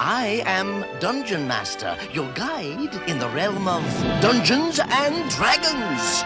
I am Dungeon Master, your guide in the realm of Dungeons and Dragons.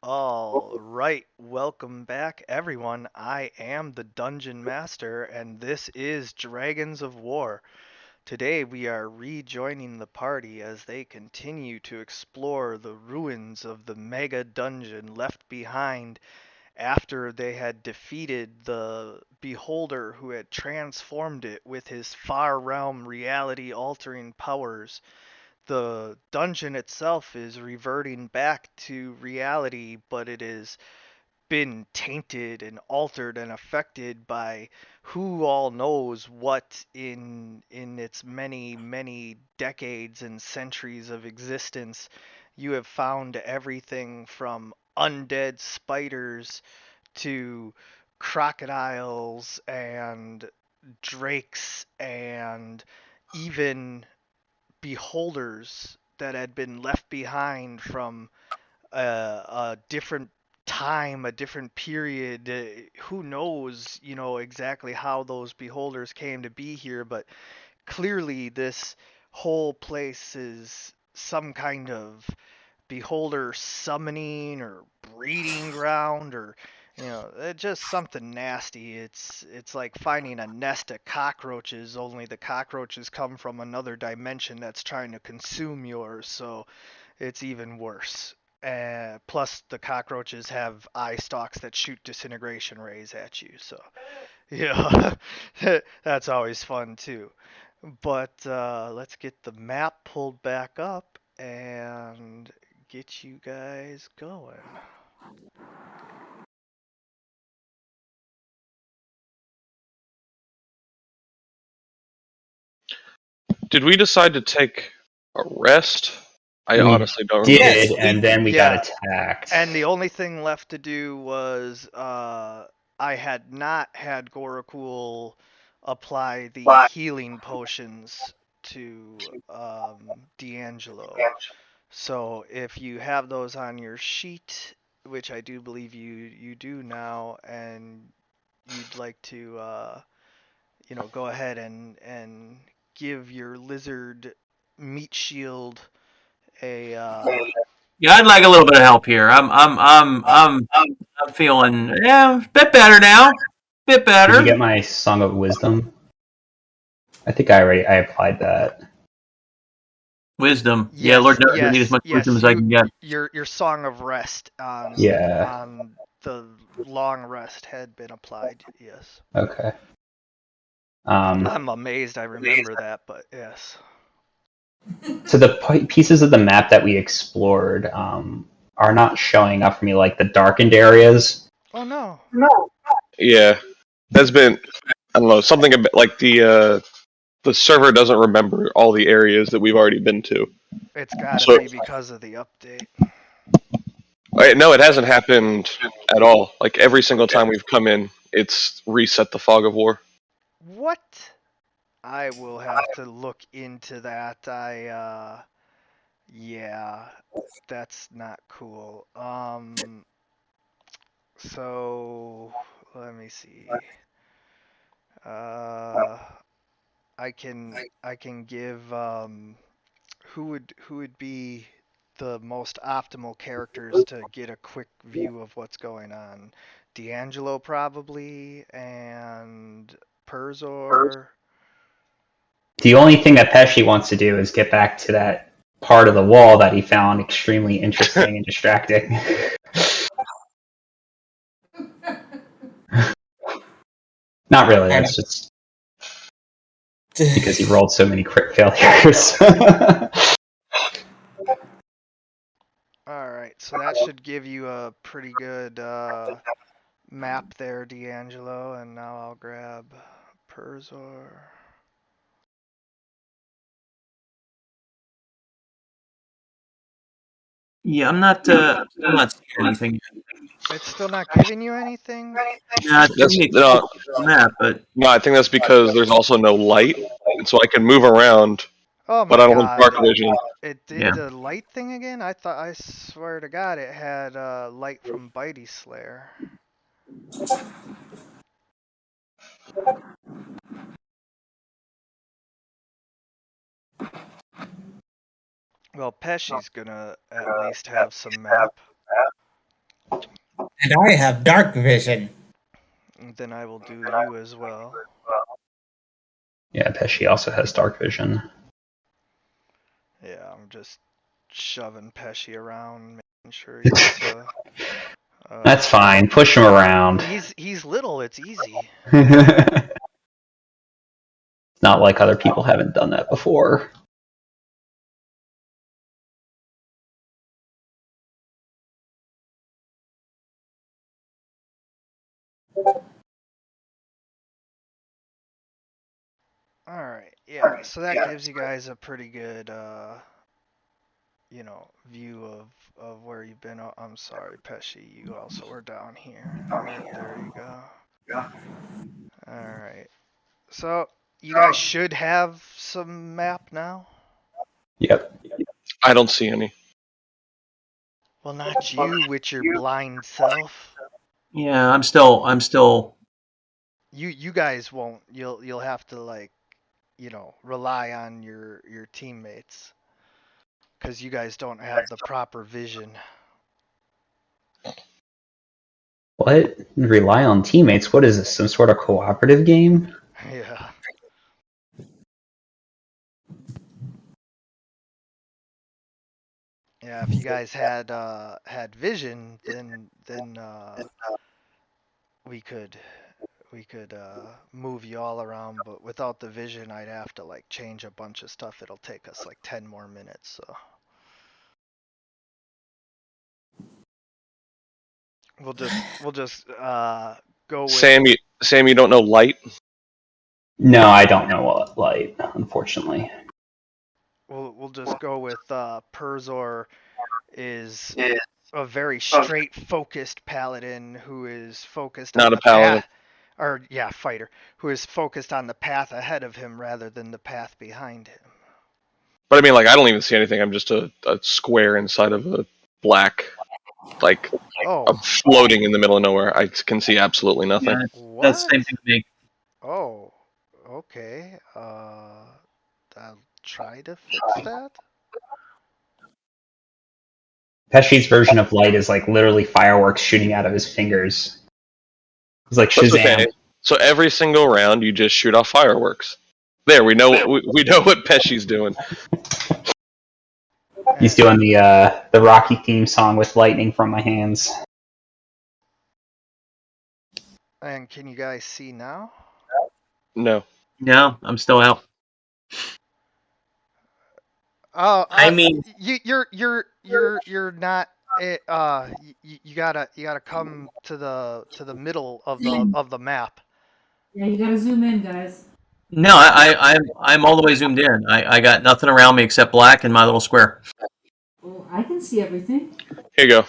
All right, welcome back, everyone. I am the Dungeon Master, and this is Dragons of War. Today, we are rejoining the party as they continue to explore the ruins of the mega dungeon left behind after they had defeated the Beholder who had transformed it with his far realm reality altering powers. The dungeon itself is reverting back to reality, but it has been tainted and altered and affected by who all knows what in its many decades and centuries of existence. You have found everything from undead spiders to crocodiles and drakes and even beholders that had been left behind from a different time, a different period. Who knows, exactly how those beholders came to be here, but clearly this whole place is some kind of beholder summoning or breeding ground or just something nasty. It's like finding a nest of cockroaches, only the cockroaches come from another dimension that's trying to consume yours, so it's even worse. Plus the cockroaches have eye stalks that shoot disintegration rays at you, so yeah. That's always fun too. But let's get the map pulled back up and get you guys going. Did we decide to take a rest? I We honestly don't did, remember. Yes, and then we yeah, got attacked. and the only thing left to do was I had not had Gorakul apply the healing potions to D'Angelo. So if you have those on your sheet, which I do believe you do now, and you'd like to go ahead and give your lizard meat shield a Yeah, I'd like a little bit of help here. I'm feeling a bit better now. Bit Did better. you get my Song of Wisdom? I think I applied that. Wisdom. Yes, Yeah, Lord knows I yes, need as much yes, wisdom as I can get. your song of rest on Yeah. the long rest had been applied. Yes. Okay. I'm amazed I remember that, but yes. So the pieces of the map that we explored are not showing up for me, like the darkened areas. Oh no. Yeah, that's been, I don't know, something a bit like the server doesn't remember all the areas that we've already been to. It's gotta So- be because of the update. No, it hasn't happened at all. Like every single time we've come in, it's reset the fog of war. What? I will have to look into that. Yeah, that's not cool. So let me see. I can give who would be the most optimal characters to get a quick view of what's going on? D'Angelo probably, and Perzor. The only thing that Pesci wants to do is get back to that part of the wall that he found extremely interesting and distracting. Not really, that's just because he rolled so many crit failures. Alright, so that should give you a pretty good map there, D'Angelo, and now I'll grab Perzor. Yeah, I'm not seeing anything. It's still not giving you anything? Nah, it's giving me No, a map, but no, I think that's because there's also no light, and so I can move around, Oh but my I don't have god. dark vision. It did Yeah. the light thing again? I swear to god it had light from Bitey Slayer. Well, Pesci's gonna at least have some map. And I have dark vision. And then I will do you as well. Yeah, Pesci also has dark vision. Yeah, I'm just shoving Pesci around, making sure he gets a. That's fine. Push him around. He's little. It's easy. Not like other people haven't done that before. All right. Yeah. So that gives you guys a pretty good, view of where you've been. Oh, I'm sorry, Pesci. You also were down here. Right, there you go. All right. So you guys should have some map now. Yep. I don't see any. Well, not you with your blind self. yeah, I'm still. You guys won't. You'll have to rely on your teammates because you guys don't have the proper vision. What? Rely on teammates? What is this? Some sort of cooperative game? Yeah. Yeah, if you guys had vision, then we could move you all around, but without the vision, I'd have to change a bunch of stuff. It'll take us 10 more minutes, so we'll just go with Sam, you don't know light? No, I don't know what light, unfortunately. we'll just go with Perzor is a very straight focused paladin who is focused Not on a paladin. fighter, who is focused on the path ahead of him rather than the path behind him. But I mean, like, I don't even see anything. I'm just a square inside of a black, like, Oh, I'm floating in the middle of nowhere. I can see absolutely nothing. Yeah, what? that's the same thing to me. Oh, okay. I'll try to fix that. Pesci's version of light is like literally fireworks shooting out of his fingers. It's like That's Shazam. okay. So every single round, you just shoot off fireworks. There, we know we know what Pesci's doing. He's doing the Rocky theme song with lightning from my hands. And can you guys see now? No. No, I'm still out. Oh, I mean, you're not. You gotta come to the middle of the map. Yeah, you gotta zoom in, guys. no, I'm all the way zoomed in. I got nothing around me except black and my little square. Well, I can see everything. Here you go.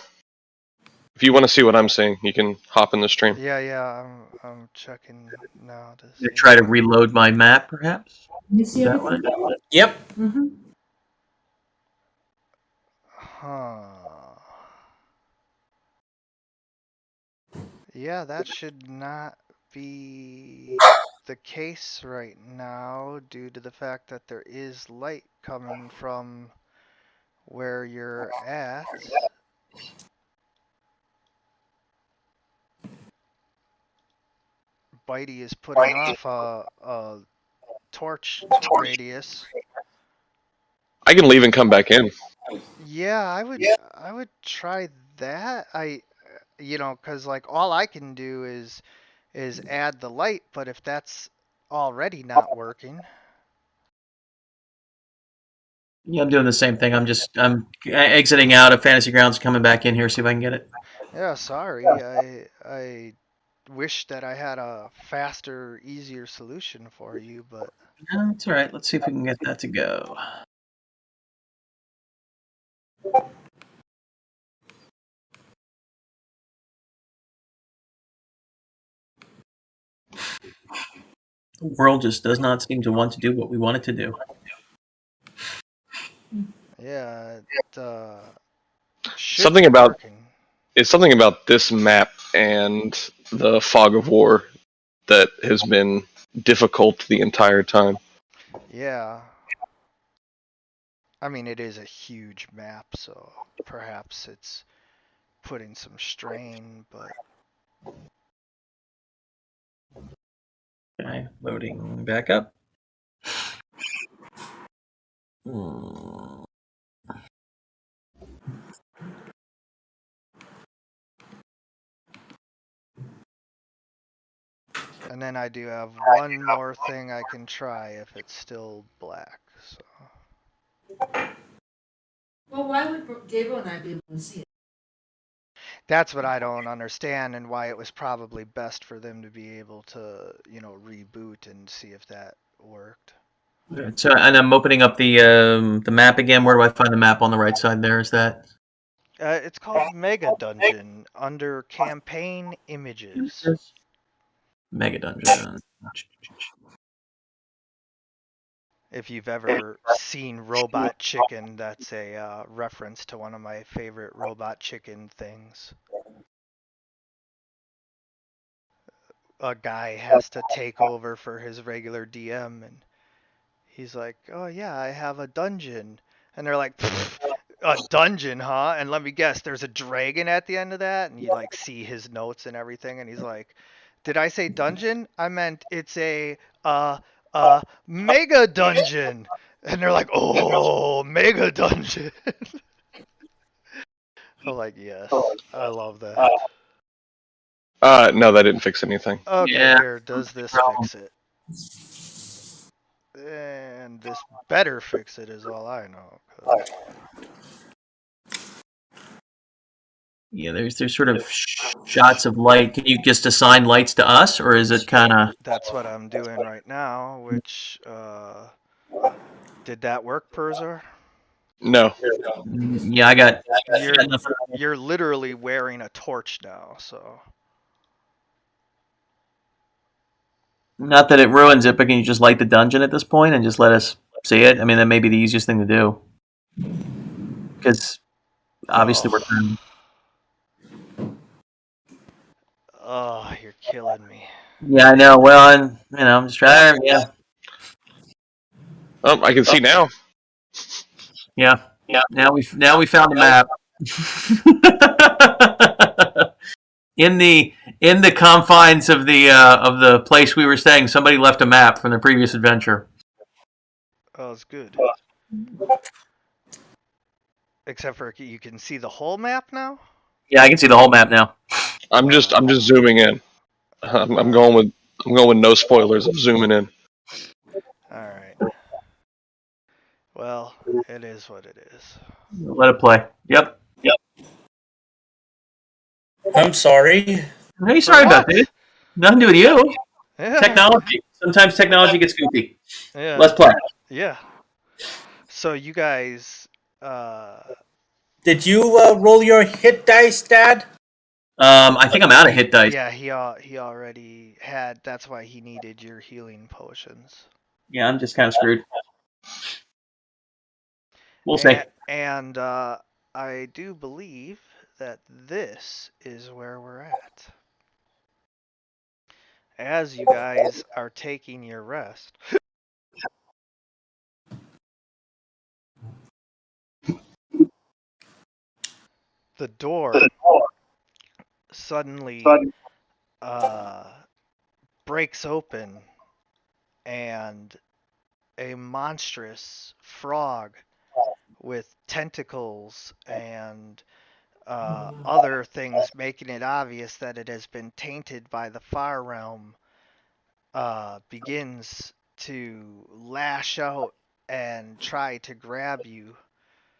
If you want to see what I'm seeing, you can hop in the stream. Yeah. I'm checking now to see. Try to reload my map, perhaps. You see That everything? Yep. Mm-hmm. Huh. Yeah, that should not be the case right now due to the fact that there is light coming from where you're at. Bitey is putting off a torch radius. I can leave and come back in. Yeah, I would try that. Cause like all I can do is add the light, but if that's already not working. Yeah, I'm doing the same thing. I'm exiting out of Fantasy Grounds, coming back in here, see if I can get it. Yeah, sorry. I wish that I had a faster, easier solution for you, but No, it's all right. Let's see if we can get that to go. The world just does not seem to want to do what we want it to do. yeah, it should Something be about- working. It's something about this map and the Fog of War that has been difficult the entire time. Yeah. I mean, it is a huge map, so perhaps it's putting some strain, but Okay, loading back up. Hmm. and then I do have one more thing I can try if it's still black. So Well, why would Gabriel and I be able to see it? that's what I don't understand and why it was probably best for them to be able to, reboot and see if that worked. So, and I'm opening up the map again. Where do I find the map on the right side? There is that. It's called Mega Dungeon under Campaign Images. Mega Dungeon. If you've ever seen Robot Chicken, that's a reference to one of my favorite Robot Chicken things. A guy has to take over for his regular DM, and he's like, "Oh yeah, I have a dungeon," and they're like, "A dungeon, huh?" And let me guess, there's a dragon at the end of that, and you like see his notes and everything, and he's like, "Did I say dungeon? I meant it's a mega dungeon." And they're like, "Oh, mega dungeon." I'm like, yes, I love that. No, that didn't fix anything. Okay, Yeah. here, does this fix it? And this better fix it is all I know. 'Cause Yeah, there's sort of shots of light. Can you just assign lights to us, or is it kind of? that's what I'm doing right now, which, did that work, Perzer? No. Yeah, I got. You're literally wearing a torch now, so. Not that it ruins it, but can you just light the dungeon at this point and just let us see it? I mean, that may be the easiest thing to do. Because obviously we're trying. Oh, you're killing me. Yeah, I know. Well, I'm just trying. Yeah. I can see now. Yeah. Now we found the map. in the confines of the place we were staying, somebody left a map from the previous adventure. Oh, it's good. Except for you can see the whole map now. Yeah, I can see the whole map now. I'm just zooming in. I'm going with no spoilers. I'm zooming in. All right. Well, it is what it is. Let it play. Yep. I'm sorry. Hey, sorry about that. Nothing to do with you. Yeah. Technology. Sometimes technology gets goofy. Yeah. Let's play. Yeah. So you guys, Did you roll your hit dice, Dad? I think I'm out of hit dice. yeah, he already had. That's why he needed your healing potions. Yeah, I'm just kind of screwed. We'll see. And I do believe that this is where we're at. As you guys are taking your rest. The door suddenly breaks open and a monstrous frog with tentacles and other things making it obvious that it has been tainted by the far realm begins to lash out and try to grab you.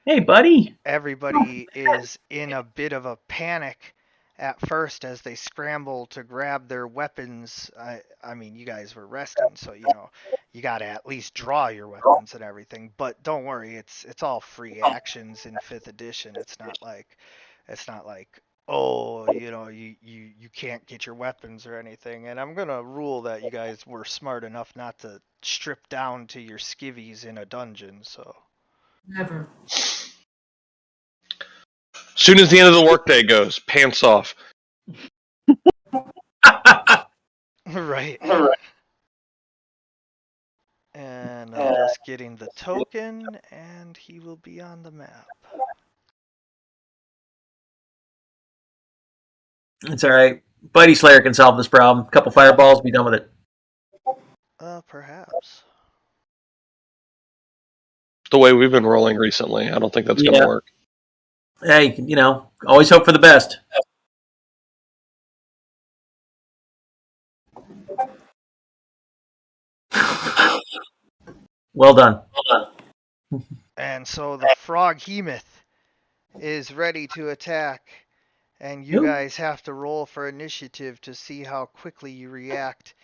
Hey, buddy. Everybody is in a bit of a panic at first as they scramble to grab their weapons. I mean, you guys were resting, so you got to at least draw your weapons and everything. But don't worry, it's all free actions in 5th edition. It's not like oh, you can't get your weapons or anything. And I'm gonna rule that you guys were smart enough not to strip down to your skivvies in a dungeon. So. Never. Soon as the end of the workday goes, pants off. Right. And I'm just getting the token, and he will be on the map. It's all right. Buddy Slayer can solve this problem. A couple fireballs, be done with it. Perhaps. The way we've been rolling recently, I don't think that's going to work. Hey, always hope for the best. Well done. And so the Froghemoth is ready to attack, and you guys have to roll for initiative to see how quickly you react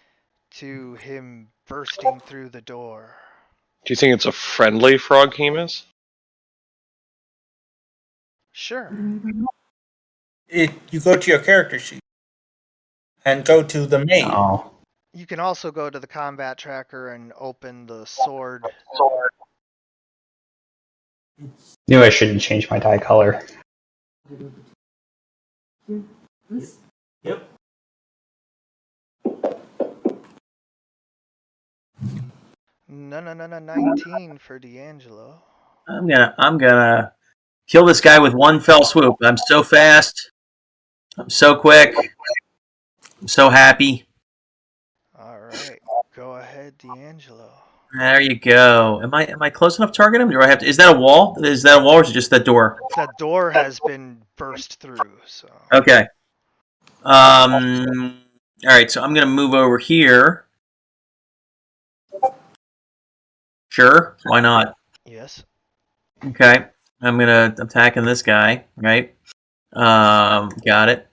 to him bursting through the door. Do you think it's a friendly Froghemoth? Sure. You go to your character sheet and go to the main. Oh. You can also go to the combat tracker and open the sword. Knew I shouldn't change my dye color. Yep. No, 19 for D'Angelo. I'm gonna kill this guy with one fell swoop. I'm so fast. I'm so quick. I'm so happy. All right, go ahead, D'Angelo. There you go. Am I close enough to target him? Do I have to? Is that a wall? Is that a wall, or is it just that door? That door has been burst through. So. Okay. All right. So I'm gonna move over here. Sure. Why not? Yes. Okay. I'm gonna attacking this guy. Right. Got it.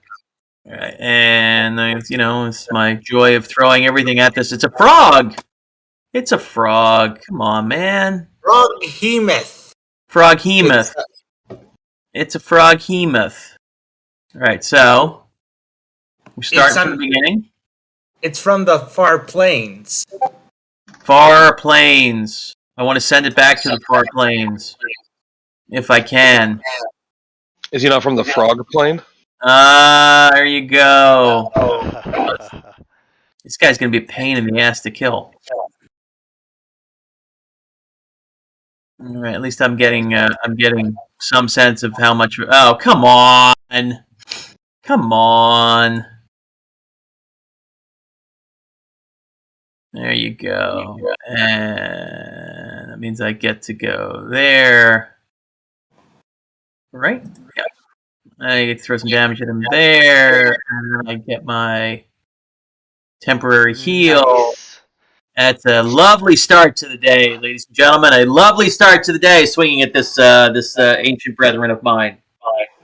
All right. And it's my joy of throwing everything at this. It's a frog. It's a frog. Come on, man. Froghemoth. Froghemoth. It's a Froghemoth. All right, so we start from the beginning. It's from the far plains. Far Plains. I want to send it back to the Far Plains. If I can. Is he not from the frog plane? There you go. This guy's going to be a pain in the ass to kill. All right, at least I'm getting some sense of how much. Oh, come on, come on. There you go, and that means I get to go there, right? Yeah. I get to throw some damage at him there, and then I get my temporary heal. Nice. That's a lovely start to the day, ladies and gentlemen. A lovely start to the day, swinging at this ancient brethren of mine.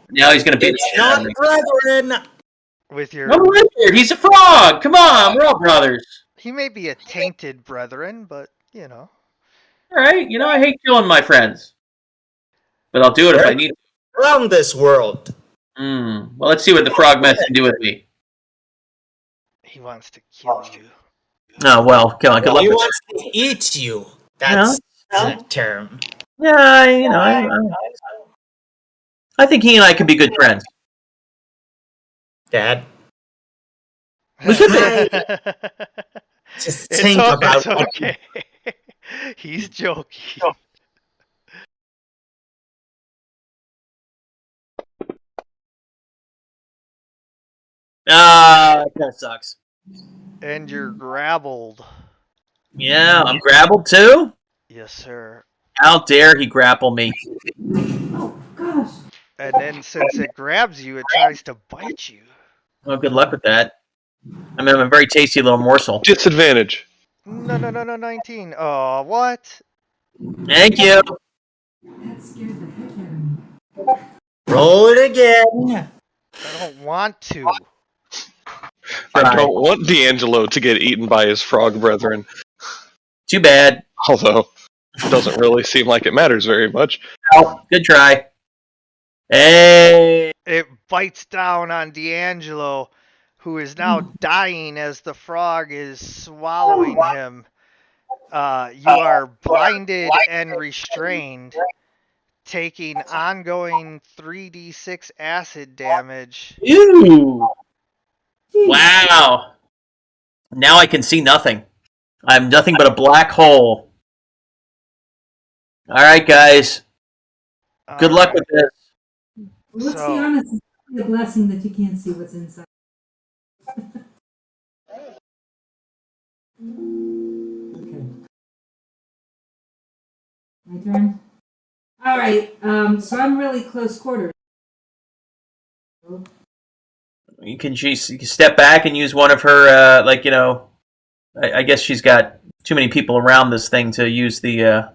Now he's going to beat the shit out of me. Brethren! With your, No, Richard, he's a frog. Come on, we're all brothers. he may be a tainted brethren, but you know. All right, I hate killing my friends, but I'll do it if I need to. Around this world. Well, let's see what the frog mess can do with me. He wants to kill you. Oh well, come on, good luck He with wants to eat you. That's the term. Yeah, I think he and I could be good friends. Dad, We could be. just It's think about what okay. He's joking. That kind of sucks. And you're grappled. Yeah, I'm grappled too. Yes, sir. How dare he grapple me? Oh, gosh. And then since it grabs you, it tries to bite you. Well, good luck with that. I mean, I'm a very tasty little morsel. Disadvantage. No, 19. Oh, what? Thank you. That scared the heck out of me. roll it again. I don't want to. I don't want D'Angelo to get eaten by his frog brethren. Too bad. Although, it doesn't really seem like it matters very much. Oh, good try. Hey. It bites down on D'Angelo, who is now dying as the frog is swallowing him. You are blinded and restrained, taking ongoing 3d6 acid damage. Ew. Wow. Now I can see nothing. I'm nothing but a black hole. All right, guys. Good luck with this. Let's So- be honest, it's probably a blessing that you can't see what's inside. Okay. My turn? Alright, so I'm really close quarters. You can step back and use one of her, I guess she's got too many people around this thing to use the.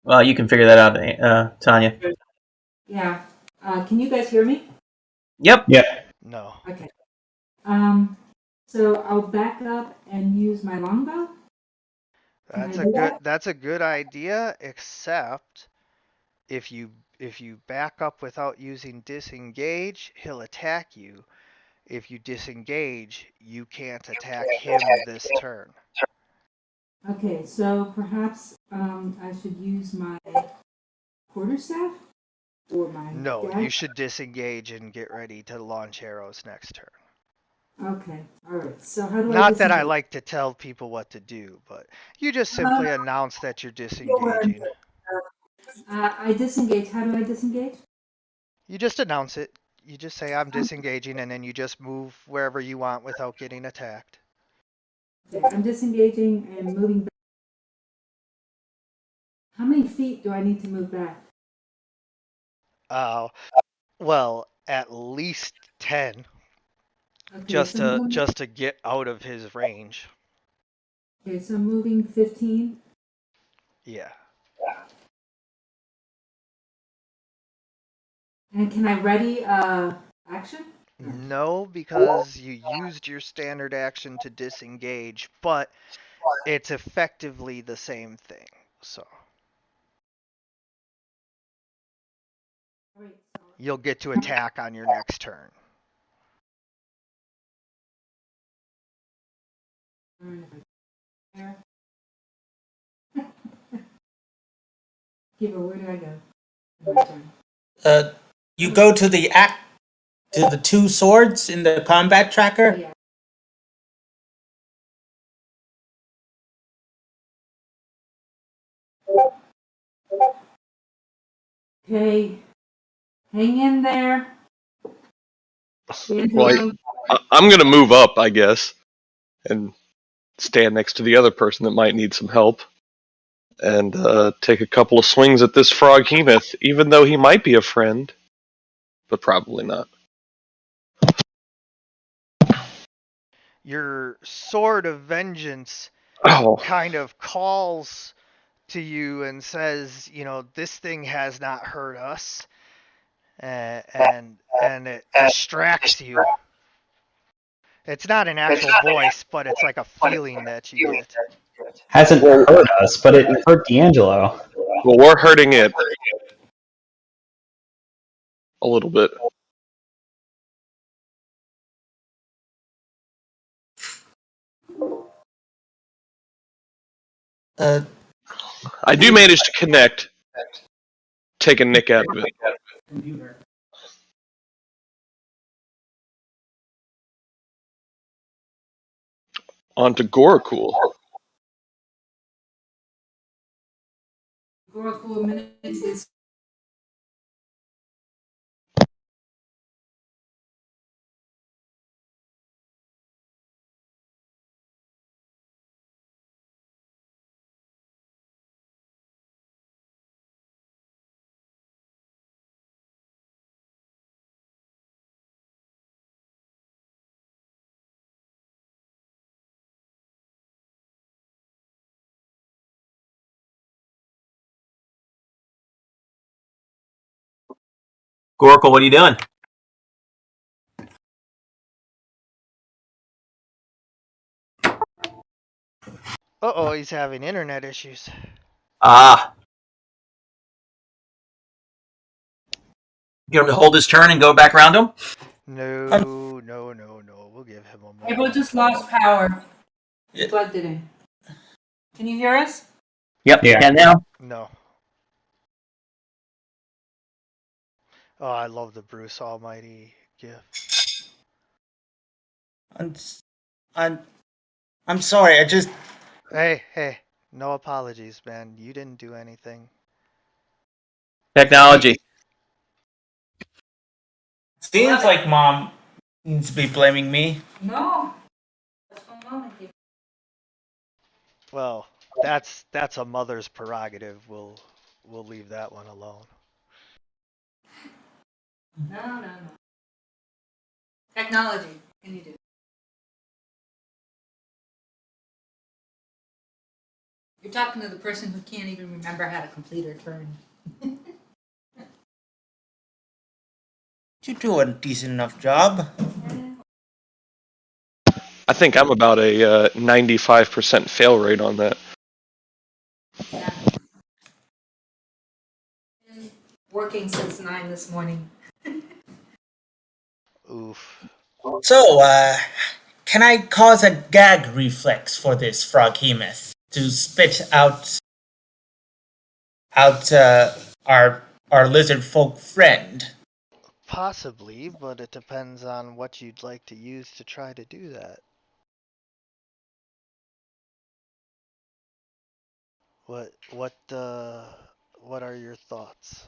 Well, you can figure that out, Tanya. Yeah. Can you guys hear me? Yep. No. Okay. So I'll back up and use my longbow. That's a good idea, except if you back up without using disengage, he'll attack you. If you disengage, you can't attack him this turn. Okay, so perhaps I should use my quarterstaff or my No, dagger? you should disengage and get ready to launch arrows next turn. Okay, all right. So how do I? Not that I disengage? like to tell people what to do, but you just simply announce that you're disengaging. I disengage. How do I disengage? You just announce it. You just say I'm disengaging, and then you just move wherever you want without getting attacked. Okay, I'm disengaging and moving back. How many feet do I need to move back? Well, at least 10, Okay, just so I'm to moving- just to get out of his range. Okay, so I'm moving 15. Yeah. And can I ready action? No, because you used your standard action to disengage, but it's effectively the same thing. So All right, so you'll get to attack on your next turn. There. Keeper, where do I go? My turn. You go to the two swords in the combat tracker. Yeah. Okay. Hang in there. Well, I'm gonna move up, I guess, and stand next to the other person that might need some help, and take a couple of swings at this froghemoth, even though he might be a friend, but probably not. Your sword of vengeance Oh, kind of calls to you and says, you know, this thing has not hurt us, and it distracts you. It's not an actual voice, but it's like a feeling that you get. Hasn't hurt us, but it hurt D'Angelo. well, we're hurting it a little bit. I do manage to connect, take a nick out of it. On to Goracool. Goracool minute is Goracle, what are you doing? Uh-oh, he's having internet issues. Ah. You want him to hold his turn and go back around him? No. We'll give him a moment. April just lost power. Yeah. Plugged it in. Can you hear us? Yep, Yeah. can now. No. Oh, I love the Bruce Almighty gift. I'm sorry. I just Hey, no apologies, man. You didn't do anything. Technology. seems like Mom needs to be blaming me. No. That's one moment. Well, that's a mother's prerogative. We'll leave that one alone. No. Technology. What can you do? You're talking to the person who can't even remember how to complete her turn. You do a decent enough job. I think I'm about a 95% fail rate on that. Yeah. Been working since 9 this morning. Oof. So, can I cause a gag reflex for this froghemoth to spit out our lizard folk friend? Possibly, but it depends on what you'd like to use to try to do that. What are your thoughts?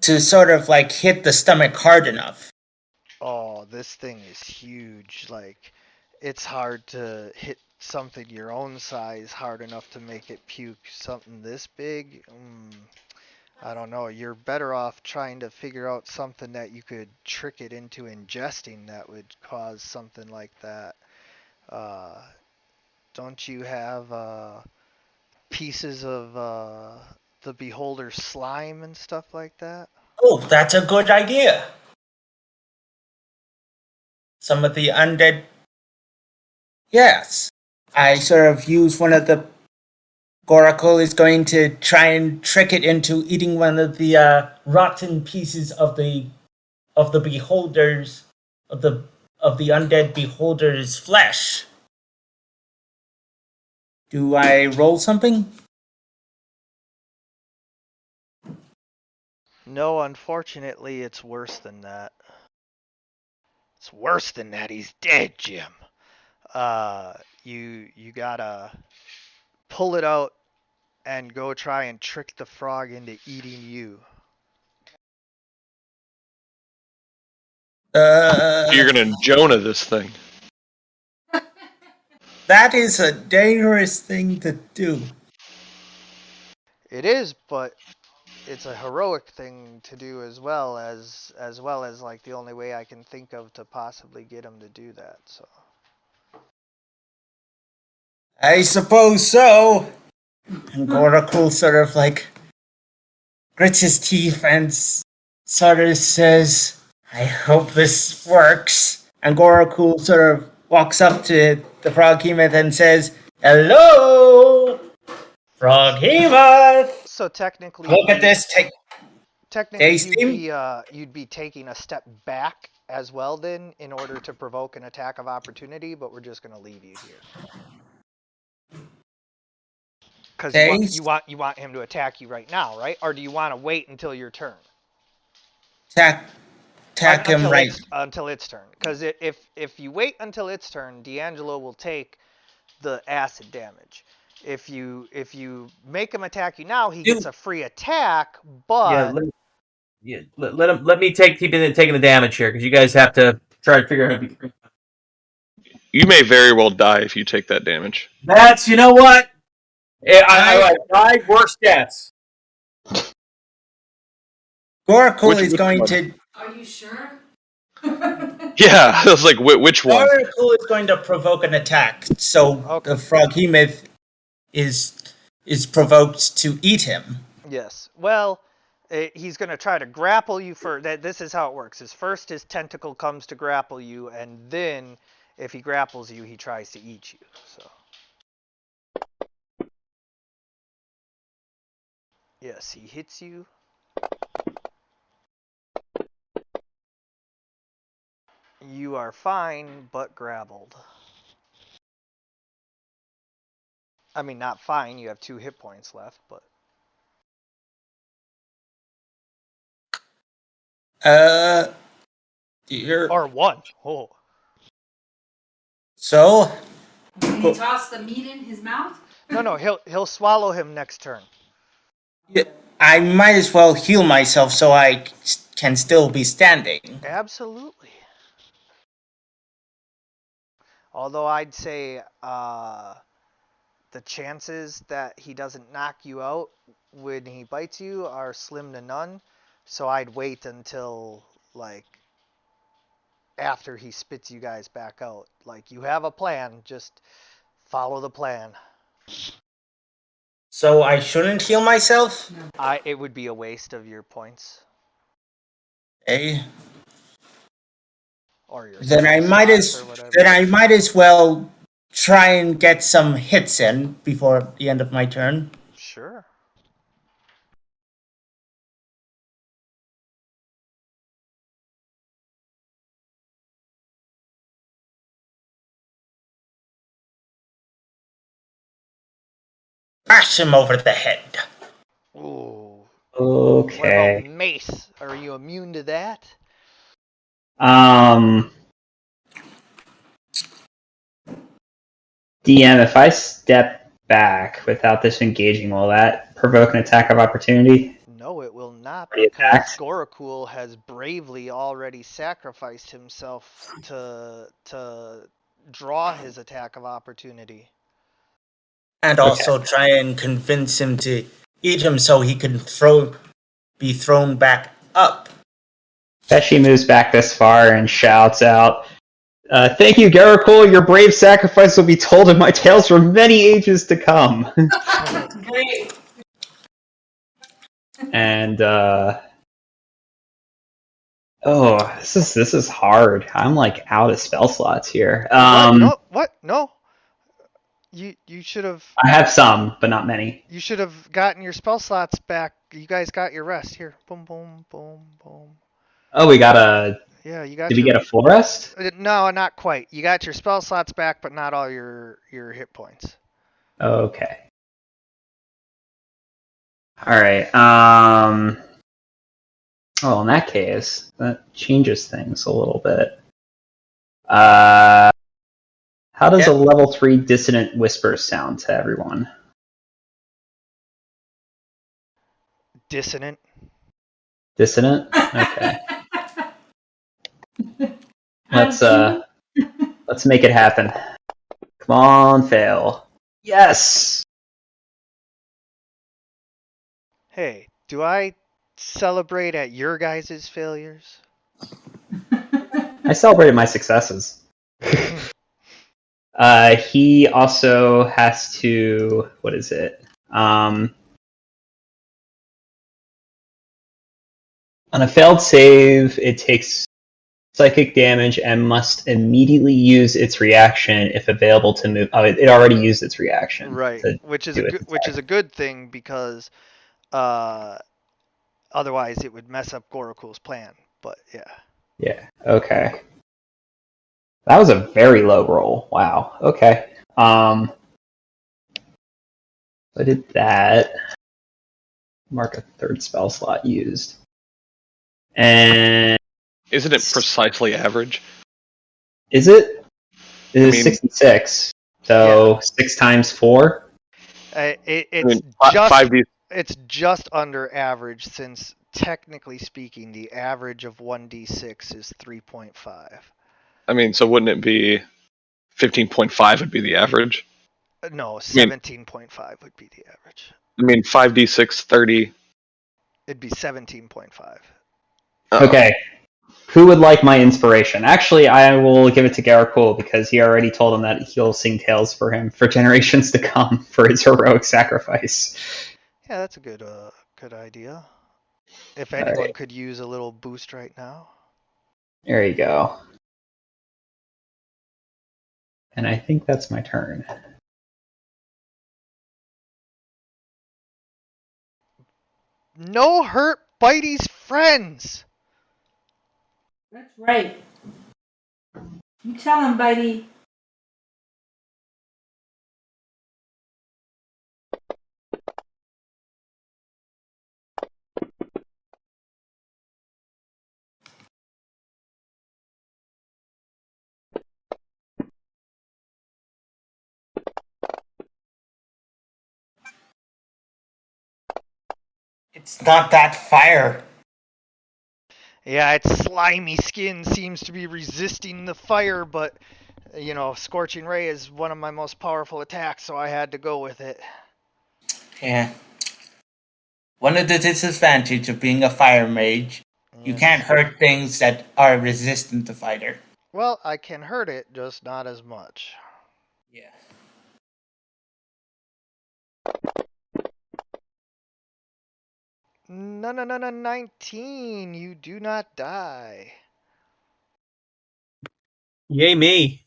To sort of like hit the stomach hard enough. Oh, this thing is huge. Like, it's hard to hit something your own size hard enough to make it puke. Something this big? I don't know. You're better off trying to figure out something that you could trick it into ingesting that would cause something like that. Don't you have pieces of the Beholder slime and stuff like that? Oh, that's a good idea. Some of the undead. Yes. I sort of use one of the Gorakul is going to try and trick it into eating one of the rotten pieces of the beholders of the undead beholder's flesh. Do I roll something? No, unfortunately, it's worse than that. It's worse than that. He's dead, Jim. You gotta pull it out and go try and trick the frog into eating you. You're gonna Jonah this thing. That is a dangerous thing to do. It is, but it's a heroic thing to do as well as like the only way I can think of to possibly get him to do that. So I suppose so. And Gorakul sort of like grits his teeth and sort of says, I hope this works. And Gorakul sort of walks up to the Froghemoth and says, hello, Froghemoth! so technically, Look at this. technically tasty. you'd be taking a step back as well then in order to provoke an attack of opportunity, but we're just gonna leave you here. Because you want him to attack you right now, right? Or do you want to wait until your turn? Attack him right. Until its turn. Because if you wait until its turn, D'Angelo will take the acid damage. If you make him attack you now, he gets a free attack, but let me taking the damage here, because you guys have to try to figure out. You may very well die if you take that damage. That's, you know what? I died worse deaths. Gorakul is going to. Are you sure? Yeah, I was like, which one? Gorakul is going to provoke an attack, so the Froghemoth is provoked to eat him. yes. Well, he's going to try to grapple you for that. This is how it works. First his tentacle comes to grapple you, and then if he grapples you, he tries to eat you. So yes, he hits you. You are fine, but grappled. I mean, not fine. You have 2 hit points left, but Dear. or 1. Oh. So Can he toss the meat in his mouth? No, he'll swallow him next turn. I might as well heal myself so I can still be standing. Absolutely. Although I'd say the chances that he doesn't knock you out when he bites you are slim to none. So I'd wait until like after he spits you guys back out. Like, you have a plan, just follow the plan. So I shouldn't heal myself? It would be a waste of your points. Eh? Or your Then I might as well try and get some hits in before the end of my turn. Sure. Bash him over the head. Ooh. Okay. What about mace? Are you immune to that? DM, if I step back without disengaging, will that provoke an attack of opportunity? No, it will not, Already because attacked? Gorakul has bravely already sacrificed himself to draw his attack of opportunity. And also try and convince him to eat him so he can be thrown back up. Pesci moves back this far and shouts out, thank you, Gorakul. Your brave sacrifice will be told in my tales for many ages to come. Great. And this is hard. I'm like out of spell slots here. No, what? No. You should have I have some, but not many. gotten your spell slots back. You guys got your rest here. Boom, boom, boom, boom. Oh, we got a. Yeah, you got Did we your. get a full rest? No, not quite. You got your spell slots back, but not all your hit points. Okay. All right. Well, in that case, that changes things a little bit. How does a level 3 dissonant whisper sound to everyone? Dissonant. Dissonant? Okay. How's Let's make it happen. Come on, fail. Yes. Hey, do I celebrate at your guys' failures? I celebrated my successes. He also has to. What is it? On a failed save, it takes psychic damage and must immediately use its reaction if available to move. Oh, it already used its reaction. Right, to which is do a its good, which is attack. a good thing because otherwise it would mess up Gorokul's plan. But yeah. Yeah. Okay. That was a very low roll. Wow. Okay. I did that. Mark a third spell slot used. And Isn't it precisely average? is it? It is mean- 66. So 6 times 4. It's just 5d. it's just under average since technically speaking the average of 1d6 is 3.5. I mean, so wouldn't it be 15.5 would be the average? No, 17.5 would be the average. I mean, 5d6, 30. It'd be 17.5. Okay. Who would like my inspiration? Actually, I will give it to Garrett because he already told him that he'll sing tales for him for generations to come for his heroic sacrifice. Yeah, that's a good idea. If All anyone right. could use a little boost right now. There you go. And I think that's my turn. No hurt Bitey's friends. That's right. You tell him, Bitey. It's not that fire. Yeah, its slimy skin seems to be resisting the fire, but Scorching Ray is one of my most powerful attacks, so I had to go with it. Yeah. One of the disadvantages of being a fire mage, you Yes. can't hurt things that are resistant to fire. Well, I can hurt it, just not as much. Yeah. No, 19. You do not die. Yay me.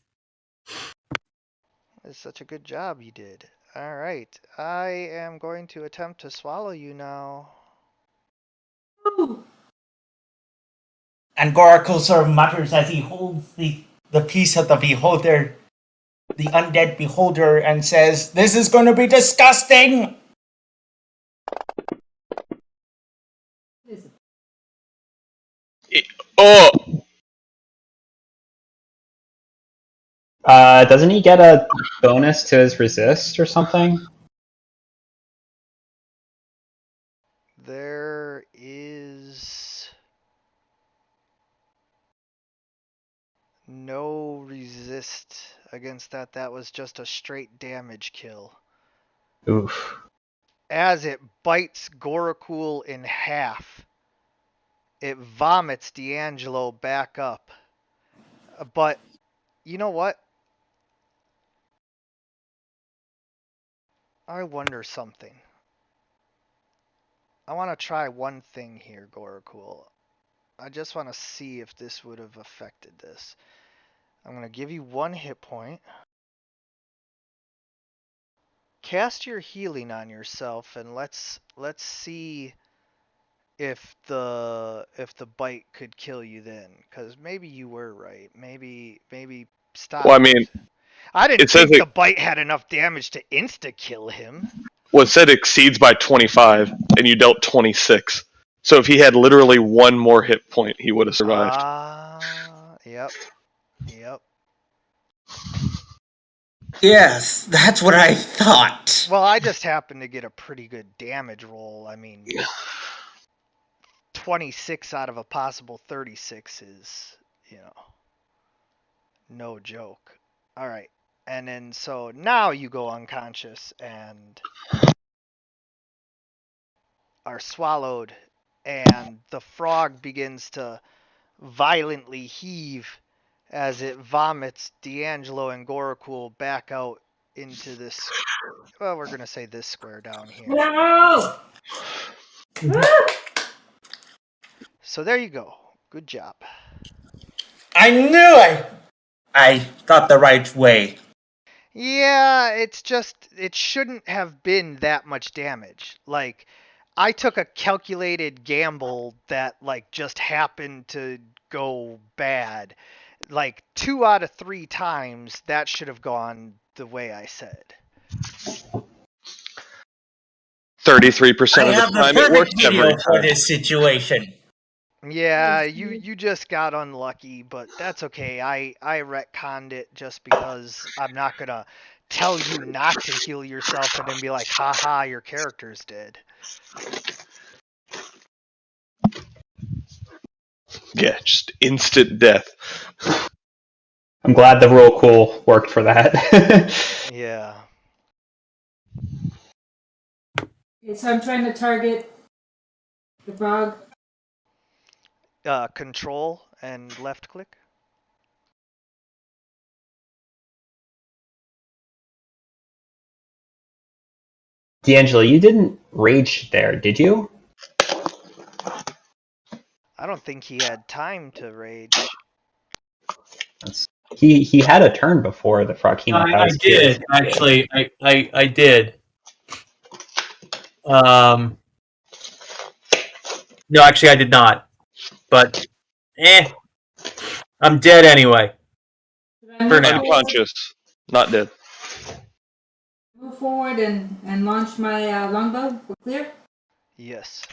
That's such a good job you did. Alright, I am going to attempt to swallow you now. Ooh. And Gorakul sort of mutters as he holds the piece of the beholder, the undead beholder, and says, "This is going to be disgusting!" Oh, Doesn't he get a bonus to his resist or something? There is no resist against that. That was just a straight damage kill. Oof. As it bites Gorakul in half, it vomits D'Angelo back up. But you know what? I wonder something. I want to try one thing here, Gorakul. I just want to see if this would have affected this. I'm going to give you 1 hit point. cast your healing on yourself, and let's see if the bite could kill you then, because maybe you were right. Maybe stop. Well, I mean, I didn't it says think it- the bite had enough damage to insta kill him. well, it said exceeds by 25, and you dealt 26. So if he had literally one more hit point, he would have survived. Yep. Yes, that's what I thought. Well, I just happened to get a pretty good damage roll. I mean, 26 out of a possible 36 is, no joke. All right. And then so now you go unconscious and are swallowed, and the frog begins to violently heave as it vomits D'Angelo and Gorakul back out into this. Well, we're gonna say this square down here. No! So there you go. Good job. I knew I thought the right way. Yeah, it's just it shouldn't have been that much damage. Like, I took a calculated gamble that just happened to go bad. Like 2 out of 3 times that should have gone the way I said. 33% I of have the the time, it perfect works video every for time. this situation. Yeah, you just got unlucky, but that's okay. I retconned it just because I'm not gonna tell you not to heal yourself and then be like, haha, your character's dead. Yeah, just instant death. I'm glad the roll cool worked for that. Yeah. Okay, so I'm trying to target the frog. Control and left click. D'Angelo, you didn't rage there, did you? I don't think he had time to rage. He had a turn before the Froghemoth. I did actually. I did. No, actually, I did not. But, I'm dead anyway. Should I For move now. forward- Unconscious, not dead. Move forward and launch my longbow. We're clear? Yes.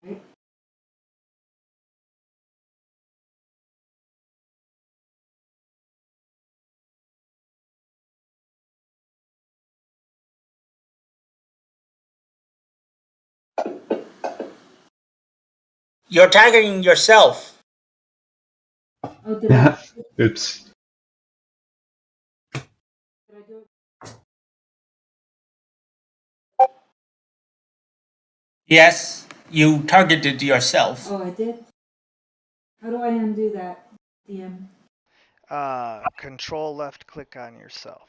Right. You're targeting yourself. Oh, did I? Oops. Did I do it? Yes, you targeted yourself. Oh, I did? How do I undo that, DM? Control left click on yourself.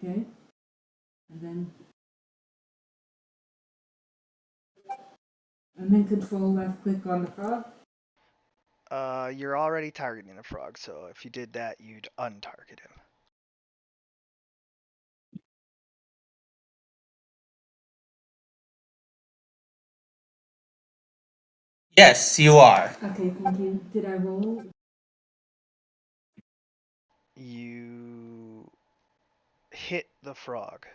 Okay. And then control left click on the frog. You're already targeting the frog, so if you did that, you'd untarget him. Yes, you are. Okay, thank you. Did I roll? You hit the frog.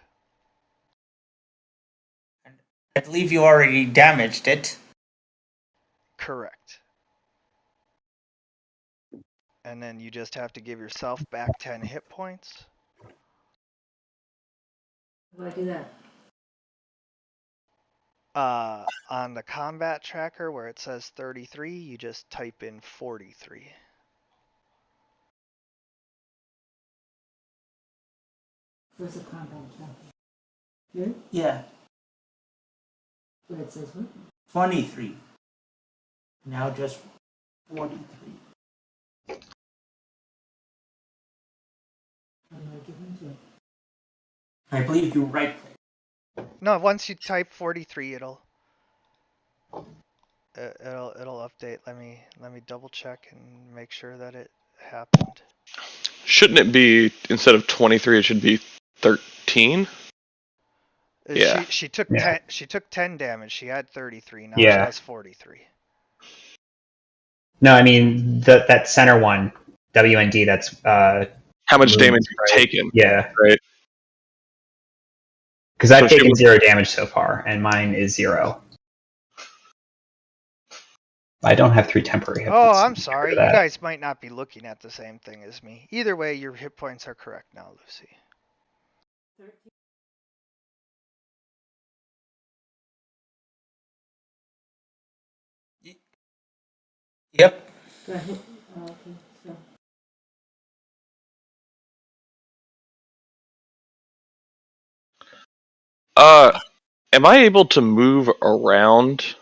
I believe you already damaged it. Correct. And then you just have to give yourself back 10 hit points. How do I do that? On the combat tracker where it says 33, you just type in 43. Where's the combat tracker? Here? Yeah, Where it says what? 23. Now just 43. How do I get into it? I believe you right click. No, once you type 43, it'll... It'll update. Let me double check and make sure that it happened. Shouldn't it be, instead of 23, it should be 13? Yeah. She took Yeah. 10 damage. She had 33. Now Yeah. she has 43. No, I mean that center one, WND. That's How much Moves, damage you've right. taken, yeah. right? Because I've So she taken was- 0 damage so far, and mine is 0. I don't have 3 temporary hit Oh, points. I'm sorry. You that. guys might not be looking at the same thing as me. Either way, your hit points are correct now, Lucy. Yep. Go ahead. Oh, okay, so. Am I able to move around?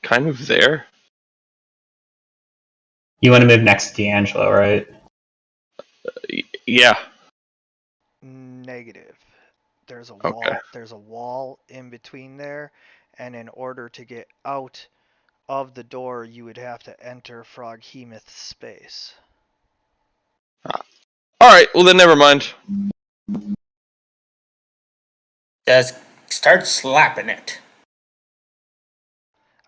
Kind of there? You want to move next to D'Angelo, right? Yeah. Negative. There's a Okay. wall. There's a wall in between there, and in order to get out of the door, you would have to enter Froghemoth's space. Alright, well then never mind. Just start slapping it.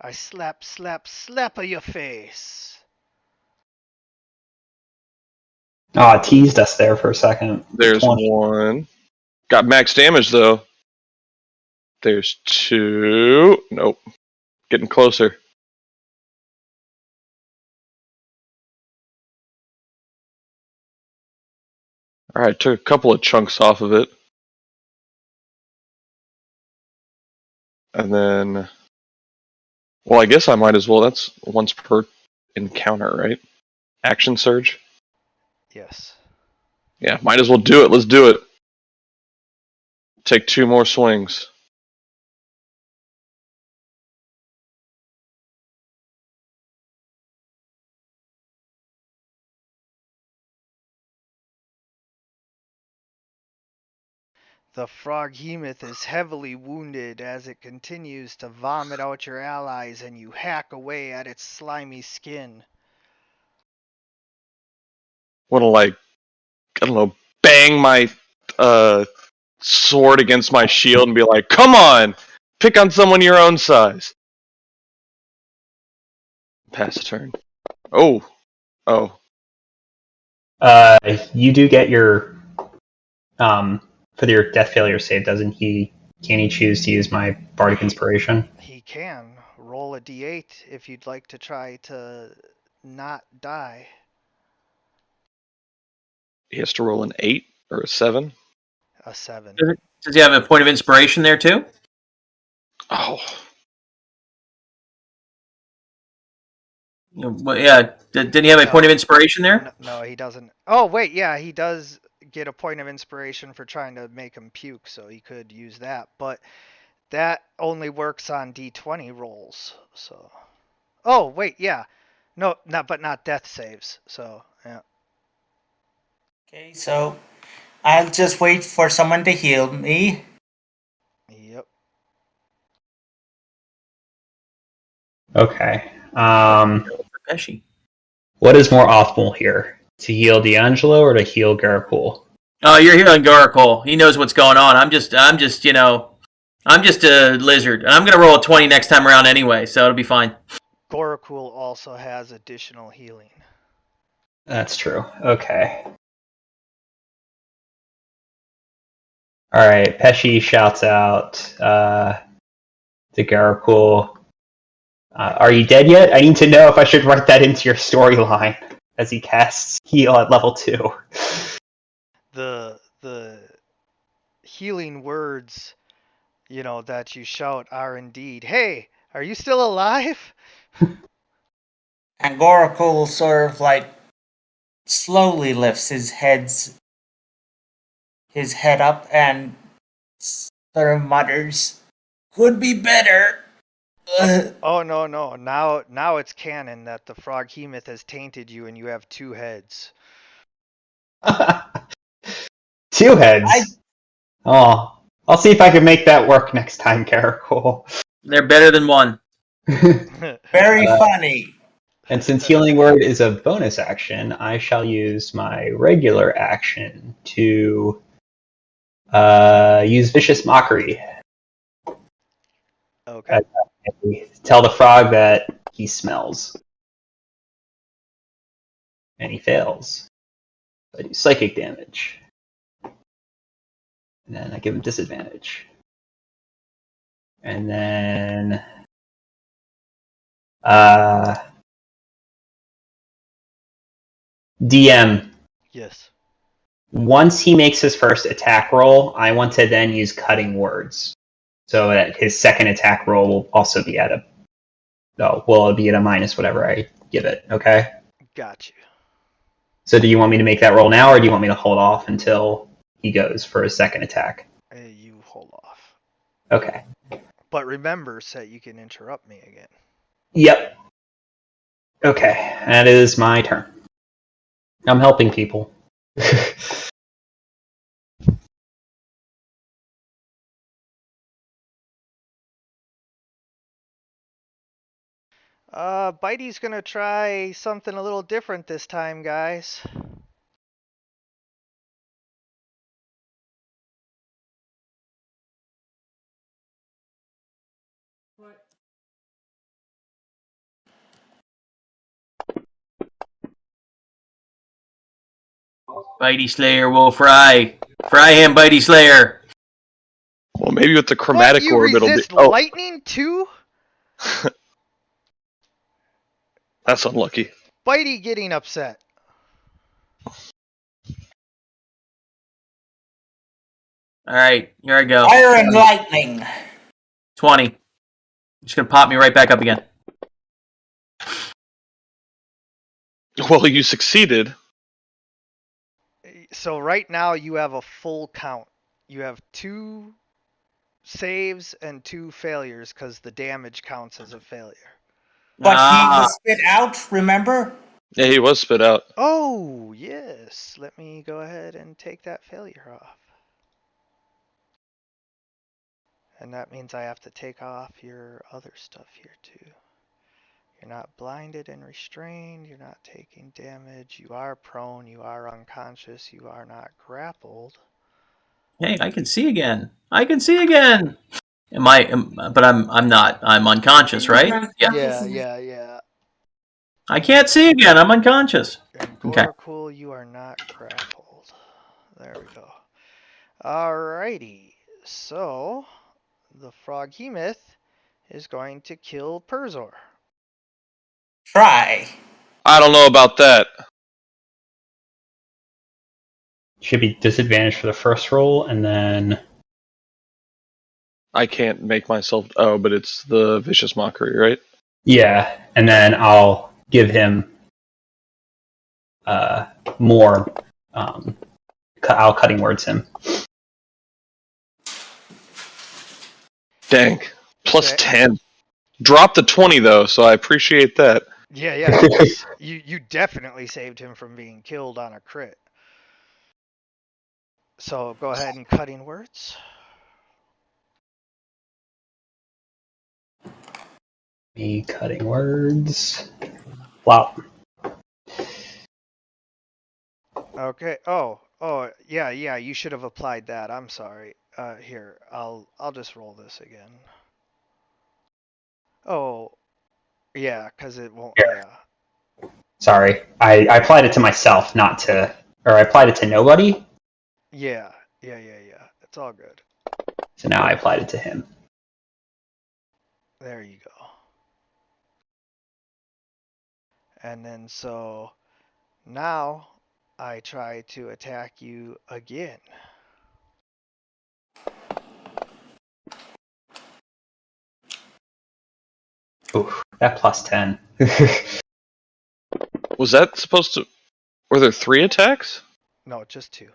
I slap, slap, slap of your face. Oh, it teased us there for a second. There's 20. one. Got max damage though. There's 2. Nope. Getting closer. Alright, took a couple of chunks off of it. And then... Well, I guess I might as well. That's once per encounter, right? Action surge? Yes. Yeah, might as well do it. Let's do it. Take 2 more swings. The Froghemoth is heavily wounded as it continues to vomit out your allies, and you hack away at its slimy skin. Wanna, like, I don't know, bang my sword against my shield and be like, come on! Pick on someone your own size. Pass a turn. Oh. Oh. You do get your for your death failure save, doesn't he? Can he choose to use my bardic inspiration? He can roll a d8 if you'd like to try to not die. He has to roll an 8 or a 7. A 7. Does he have a point of inspiration there too? Oh. Well, yeah. Did he have a point of inspiration there? No, he doesn't. Oh, wait, yeah, he does get a point of inspiration for trying to make him puke, so he could use that. But that only works on d20 rolls, so... Oh, wait, yeah. No, not death saves, so, yeah. Okay, so I'll just wait for someone to heal me. Yep. Okay. Pesci. What is more optimal here? To heal D'Angelo or to heal Garapul? Oh, you're healing Garacol. He knows what's going on. I'm just a lizard. I'm gonna roll a 20 next time around anyway, so it'll be fine. Gorakul also has additional healing. That's true. Okay. Alright, Pesci shouts out to Garapul. Are you dead yet? I need to know if I should write that into your storyline as he casts heal at level 2. The healing words, that you shout are indeed, "Hey, are you still alive?" And Gorakul sort of like slowly lifts his head up and sort of mutters, "Could be better." Oh, no. Now it's canon that the Froghemoth has tainted you and you have 2 heads. 2 heads? Oh, I'll see if I can make that work next time, Garacol. They're better than one. Very funny. And since Healing Word is a bonus action, I shall use my regular action to use Vicious Mockery. Okay. Tell the frog that he smells. And he fails. I do psychic damage. And then I give him disadvantage. And then DM. Yes. Once he makes his first attack roll, I want to then use Cutting Words. So that his second attack roll will also be at a will be at a minus whatever I give it, okay? Got you. So do you want me to make that roll now, or do you want me to hold off until he goes for his second attack? You hold off. Okay. But remember, Set, you can interrupt me again. Yep. Okay, that is my turn. I'm helping people. Bitey's gonna try something a little different this time, guys. What? Bitey Slayer will fry. Fry him, Bitey Slayer. Well, maybe with the chromatic what, you orb it'll be. resist Oh, lightning too? that's unlucky. Bitey getting upset. All right, here I go. Fire and lightning. 20. Just gonna pop me right back up again. Well, you succeeded. So right now you have a full count. You have 2 saves and 2 failures because the damage counts as a failure. But he Ah, was spit out, remember? Yeah, he was spit out. Oh, yes. Let me go ahead and take that failure off. And that means I have to take off your other stuff here too. You're not blinded and restrained. You're not taking damage. You are prone. You are unconscious. You are not grappled. hey, I can see again. I can see again. But I'm not. I'm unconscious, right? Yeah. Yeah. I can't see again. I'm unconscious. And Okay. Goracool, you are not grappled. There we go. Alrighty. So, the Froghemoth is going to kill Perzor. Try. I don't know about that. Should be disadvantage for the first roll, and then I can't make myself. Oh, but it's the vicious mockery, right? yeah, and then I'll give him more. I'll Cutting Words him. Dang. Plus Okay. 10. Drop the 20 though, so I appreciate that. Yeah. you definitely saved him from being killed on a crit. So go ahead and Cutting Words. Me Cutting Words. Wow. Okay. Oh, yeah. You should have applied that. I'm sorry. Here, I'll just roll this again. Oh, yeah, because it won't. Here. Yeah. Sorry, I applied it to myself, not to, or I applied it to nobody. Yeah. It's all good. So now I applied it to him. There you go. And then so now I try to attack you again. Ooh, that plus 10. Was that supposed to. Were there 3 attacks? No, just 2.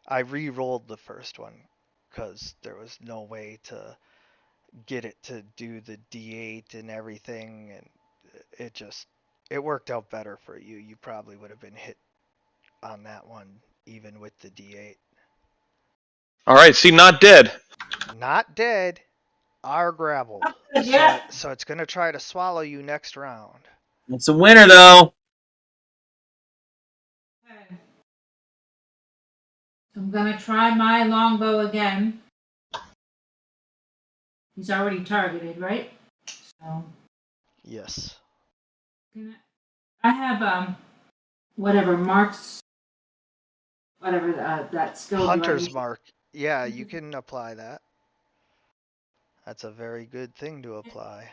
I re-rolled the first one because there was no way to get it to do the D8 and everything, and it worked out better for you. You probably would have been hit on that one even with the D8. Alright, see, not dead. Not dead. are grappled. Yeah. So it's going to try to swallow you next round. It's a winner, though. Okay. I'm gonna try my longbow again. He's already targeted, right? So Yes. I have whatever marks, whatever that skill. do I Hunter's use? mark. Yeah, you can apply that. That's a very good thing to apply.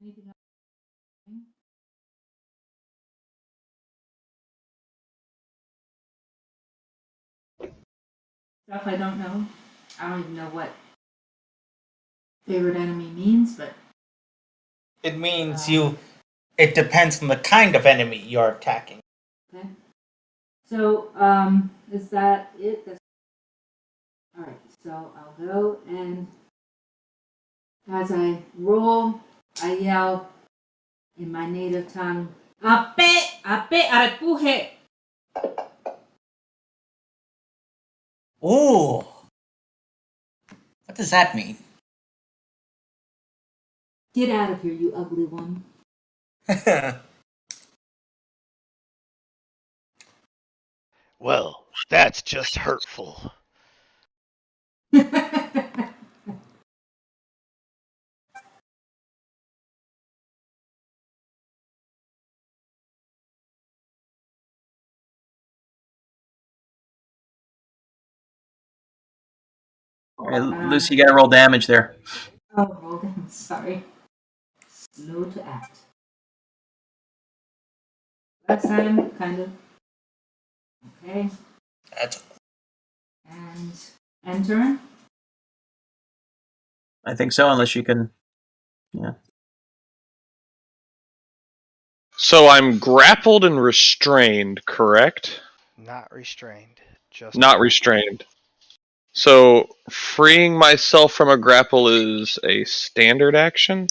Anything else? Stuff I don't know. I don't even know what favorite enemy means, but It means you. It depends on the kind of enemy you're attacking. okay. So, is that it? All right. So I'll go, and as I roll, I yell in my native tongue, "Ape, ape, arepuje." Ooh. What does that mean? Get out of here, you ugly one. Well, that's just hurtful. All right, Lucy, you got to roll damage there. Oh, hold on. Sorry. Slow to act. Last time, kind of. Okay. That's And end turn. I think so, unless you can. Yeah. So I'm grappled and restrained, correct? Not restrained. Just Not grappled. restrained. So freeing myself from a grapple is a standard action?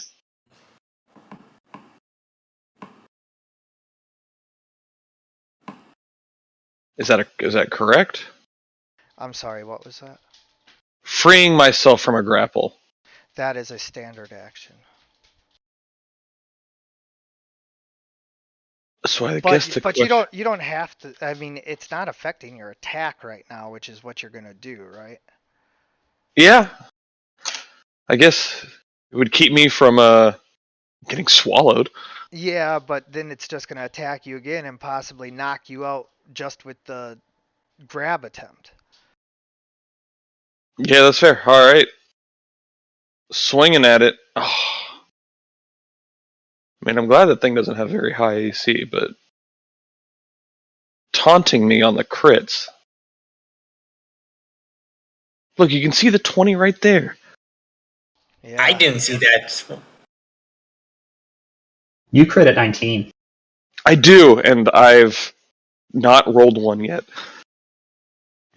Is that correct? I'm sorry, what was that? Freeing myself from a grapple. That is a standard action. So I guess the But question, you don't have to. I mean, it's not affecting your attack right now, which is what you're gonna do, right? yeah, I guess it would keep me from getting swallowed. Yeah, but then it's just gonna attack you again and possibly knock you out just with the grab attempt. Yeah, that's fair. All right, swinging at it. Oh. I mean, I'm glad that thing doesn't have very high AC, but taunting me on the crits. Look, you can see the 20 right there. Yeah. I didn't see that. You crit at 19. I do, and I've not rolled one yet.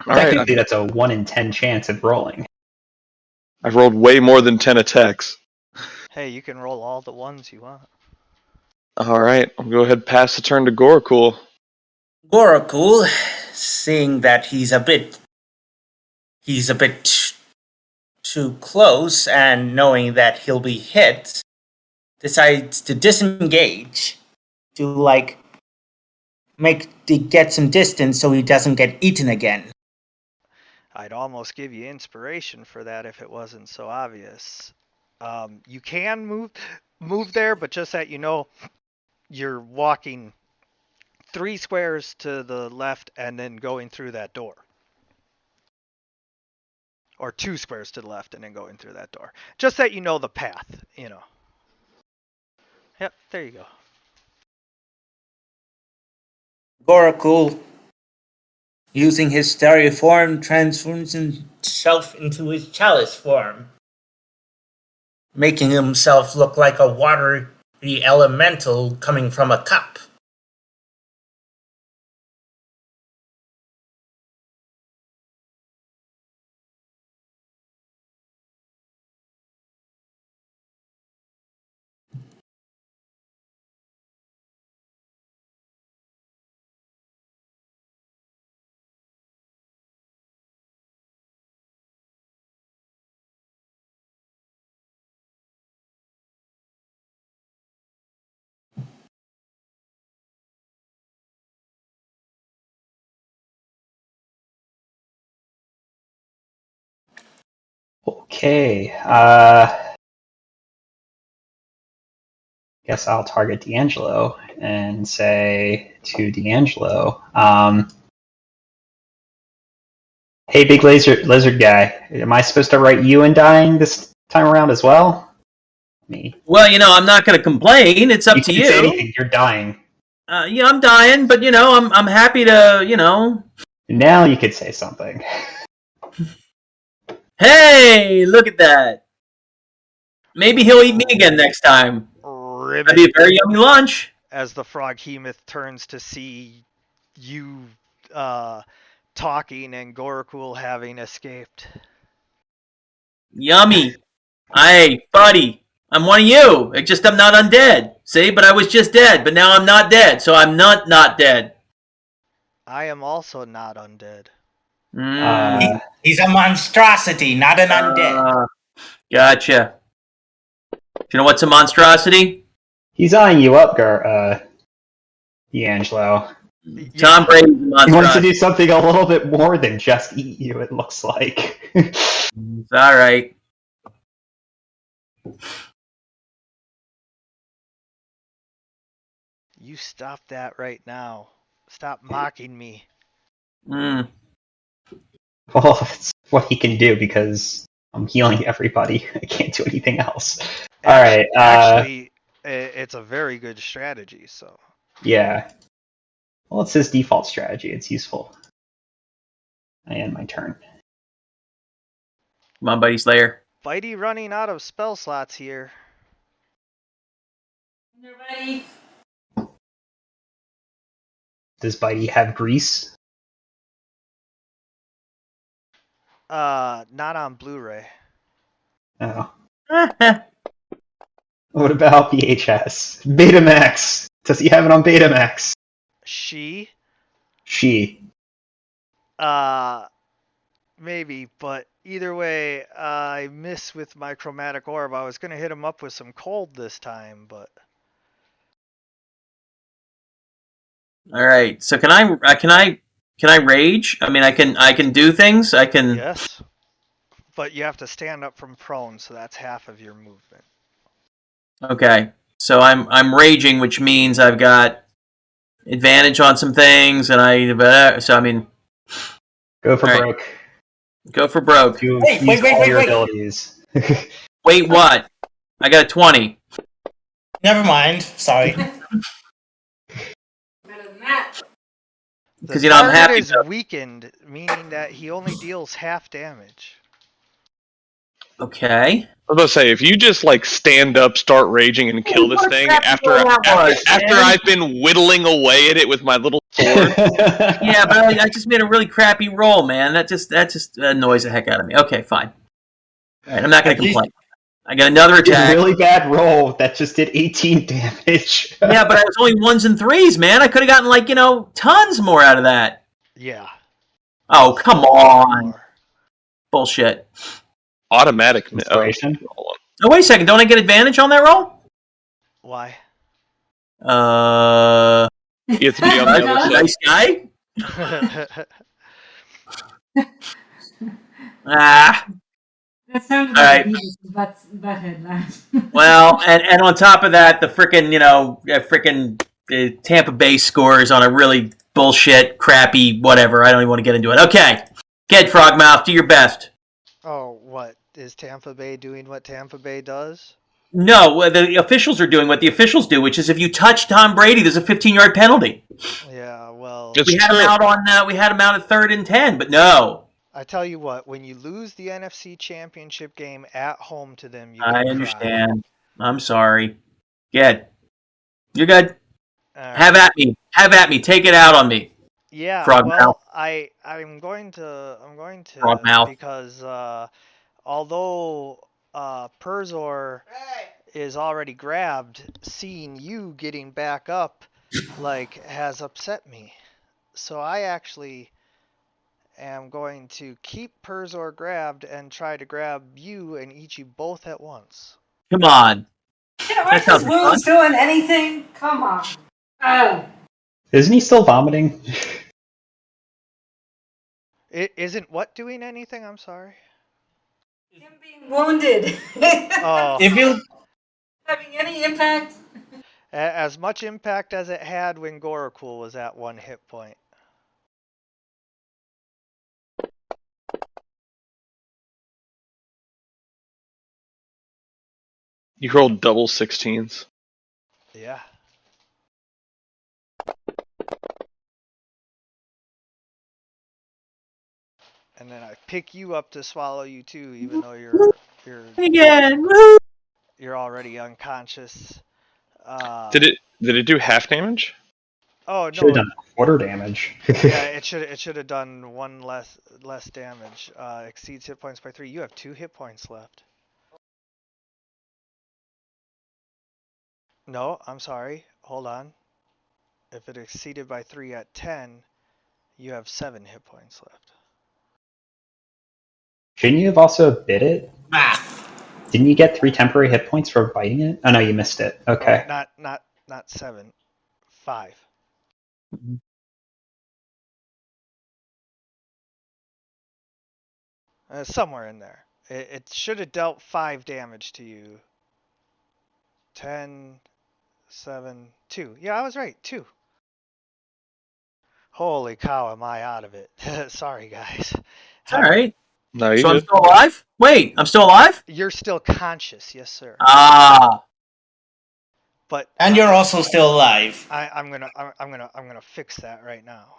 All right, Technically, that's a 1 in 10 chance of rolling. I've rolled way more than 10 attacks. Hey, you can roll all the ones you want. All right, I'll go ahead and pass the turn to Gorakul. Gorakul, seeing that he's a bit too close and knowing that he'll be hit, decides to disengage to get some distance so he doesn't get eaten again. I'd almost give you inspiration for that if it wasn't so obvious. You can move there, but just that you know, you're walking 3 squares to the left and then going through that door. Or 2 squares to the left and then going through that door. Just that you know the path, you know. Yep, there you go. Gorakul, using his stereo form, transforms himself into his chalice form, making himself look like a watery elemental coming from a cup. Okay. Guess I'll target D'Angelo and say to D'Angelo, hey, big lizard guy, am I supposed to write you in dying this time around as well? Me. Well, I'm not going to complain. It's up to You can say you. anything. You're dying. Yeah, I'm dying, but I'm happy to. Now you could say something. Hey, look at that. Maybe he'll eat me again next time. Ribbit. That'd be a very yummy lunch. As the Froghemoth turns to see you talking and Gorakul having escaped. Yummy. Hey, buddy. I'm one of you. I'm not undead. See, but I was just dead, but now I'm not dead, so I'm not dead. I am also not undead. He's a monstrosity, not an undead. Gotcha. Do you know what's a monstrosity? He's eyeing you up, D'Angelo. Tom Brady's a monstrosity. He wanted to do something a little bit more than just eat you, it looks like. It's all right. You stop that right now. Stop mocking me. Well, that's what he can do because I'm healing everybody. I can't do anything else. All right. Actually, it's a very good strategy, so. Yeah. Well, it's his default strategy. It's useful. I end my turn. Come on, Buddy Slayer. Bitey running out of spell slots here. You ready? Does Bitey have grease? Not on Blu-ray. Oh. What about VHS? Betamax. Does he have it on Betamax? She? She. Maybe, but either way, I miss with my chromatic orb. I was gonna hit him up with some cold this time, but. All right. So can I rage? I mean, I can do things. I can. Yes. But you have to stand up from prone, so that's half of your movement. Okay. So I'm raging, which means I've got advantage on some things, and so I mean. Go for All right. broke. Go for broke. You Wait, use wait, all wait, your wait. abilities. Wait, what? I got a 20. Never mind. Sorry. Better than that. Because The I'm target happy. is weakened, meaning that he only deals half damage. Okay. I was about to say, if you just stand up, start raging, and kill this what a thing crappy after roll that was, after man. I've been whittling away at it with my little sword. Yeah, but I just made a really crappy roll, man. That just annoys the heck out of me. Okay, fine. All right, I'm not going At to least- complain. I got another A attack. really bad roll that just did 18 damage. Yeah, but I was only 1s and 3s, man. I could have gotten tons more out of that. Yeah. Oh, come on. Bullshit. Automatic Inspiration. Oh, Oh, wait a second. Don't I get advantage on that roll? Why? you have to be on the other side. Nice guy? Ah. That sounded All like right. Beavis' butthead laugh. Well, and on top of that, the frickin' Tampa Bay scores on a really bullshit, crappy, whatever. I don't even want to get into it. Okay. Get Frogmouth. Do your best. Oh, what? Is Tampa Bay doing what Tampa Bay does? No, the officials are doing what the officials do, which is if you touch Tom Brady, there's a 15-yard penalty. Yeah, well, It's We had him true. out on. We had him out at 3rd and 10, but no. I tell you what, when you lose the NFC Championship game at home to them, you I cry. understand. I'm sorry. Good. You're good. All right. Have at me. Have at me. Take it out on me. Yeah, Frog well, mouth. I'm going to Frog mouth. because although Perzor is already grabbed, seeing you getting back up has upset me. So I actually am going to keep Perzor grabbed and try to grab you and eat you both at once. Come on. Aren't sounds his wounds doing anything? Come on. Oh. Isn't he still vomiting? It isn't what doing anything? I'm sorry. Him being wounded. Oh. If you Having any impact? As much impact as it had when Gorakul was at 1 hit point. You rolled double 16s. Yeah. And then I pick you up to swallow you too, even though Again. Woo! you're already unconscious. Did it do half damage? Oh Should have no! done quarter damage. Yeah, it should have done 1 less damage. Exceeds hit points by 3. You have 2 hit points left. No, I'm sorry. Hold on. If it exceeded by 3 at 10, you have 7 hit points left. Shouldn't you have also bit it? math. Didn't you get 3 temporary hit points for biting it? Oh no, you missed it. Okay. Oh, not 7. 5. Somewhere in there. It should have dealt 5 damage to you. 10, 7, 2. Yeah, I was right. 2. Holy cow, am I out of it. Sorry, guys. It's all right. No, you So I'm did. still alive? Wait, I'm still alive? You're still conscious, yes, sir. Ah. But And you're also still alive. I'm gonna fix that right now.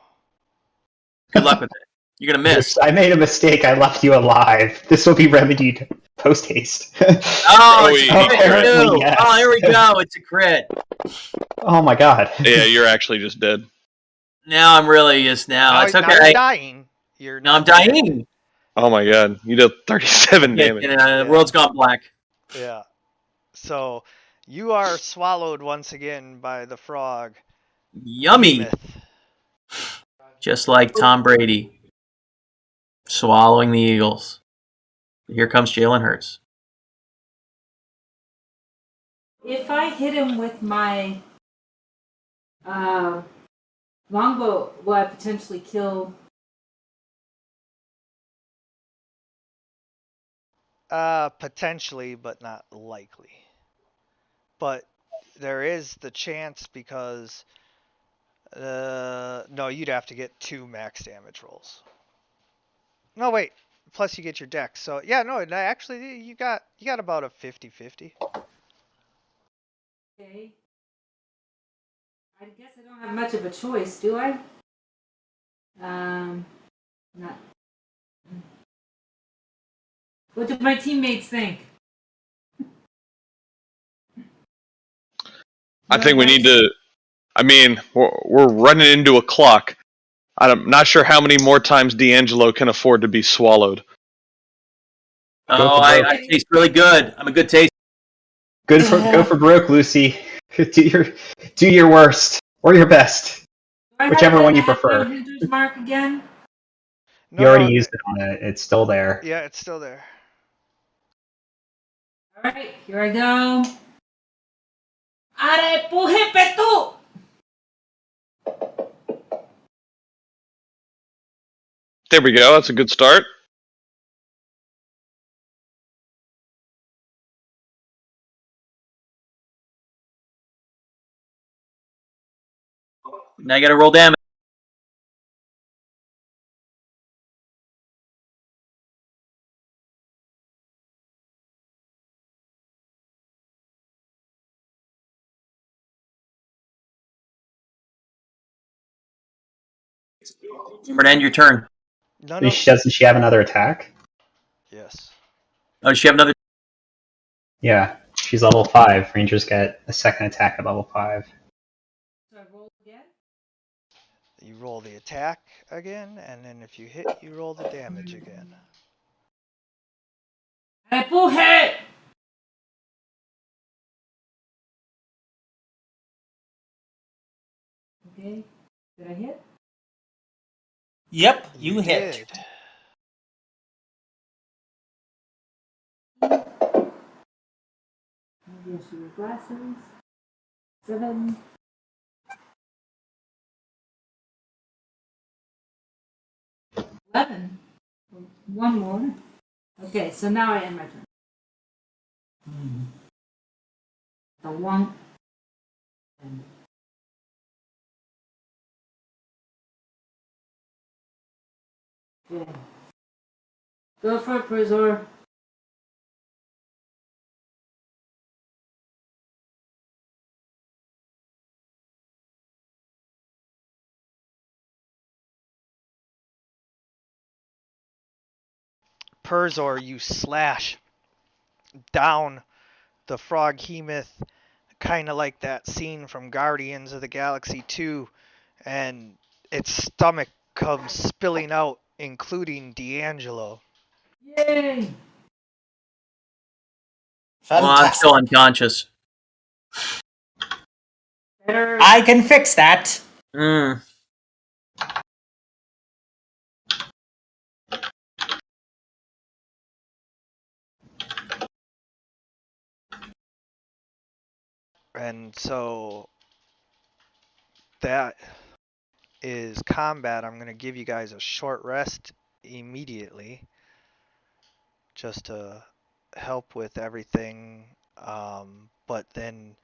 Good luck with it. You're gonna miss. I made a mistake. I left you alive. This will be remedied post haste. Oh, it's a Oh, crit apparently, too. yes. Oh, here we go. It's a crit. Oh my god. Yeah, you're actually just dead. Now I'm really just now. It's Now you're okay. dying. You're Now I'm not dead. dying. Oh my god, you did 37 Yeah, damage. and, Yeah. the world's gone black. Yeah. So you are swallowed once again by the frog. Yummy. Myth. Just like Tom Brady swallowing the Eagles. Here comes Jalen Hurts. If I hit him with my longbow, will I potentially kill? Potentially, but not likely. But there is the chance because no, you'd have to get 2 max damage rolls. No, wait. Plus you get your dex. So yeah, no, actually you got about a 50-50. Okay. I guess I don't have much of a choice, do I? Not. What do my teammates think? I think we need to. I mean, we're running into a clock. I'm not sure how many more times D'Angelo can afford to be swallowed. Oh, I taste really good. I'm a good taste. Go for broke, Lucy. Do your worst or your best. Do I Whichever have one you that prefer. Hunter's mark again? No, You already used it on it. It's still there. Yeah, it's still there. All right, here I go. Are puje petu! There we go. That's a good start. Now you gotta roll damage. Remember to end your turn. No. Doesn't she have another attack? Yes. Oh, does she have another? Yeah. She's level 5. Rangers get a second attack at level 5. So I roll again? You roll the attack again, and then if you hit, you roll the damage again. Are puje! Okay, did I hit? Yep, you hit. Did. Maybe I should wear glasses. 7. $11. One more. Okay, so now I end my turn. The one. Okay. Go for it, Prizor. Purzor, you slash down the Froghemoth, kind of like that scene from Guardians of the Galaxy 2, and its stomach comes spilling out, including D'Angelo. Yay! Well, I'm Fantastic. still unconscious. Better. I can fix that. Mm. And so that is combat. I'm going to give you guys a short rest immediately just to help with everything. But then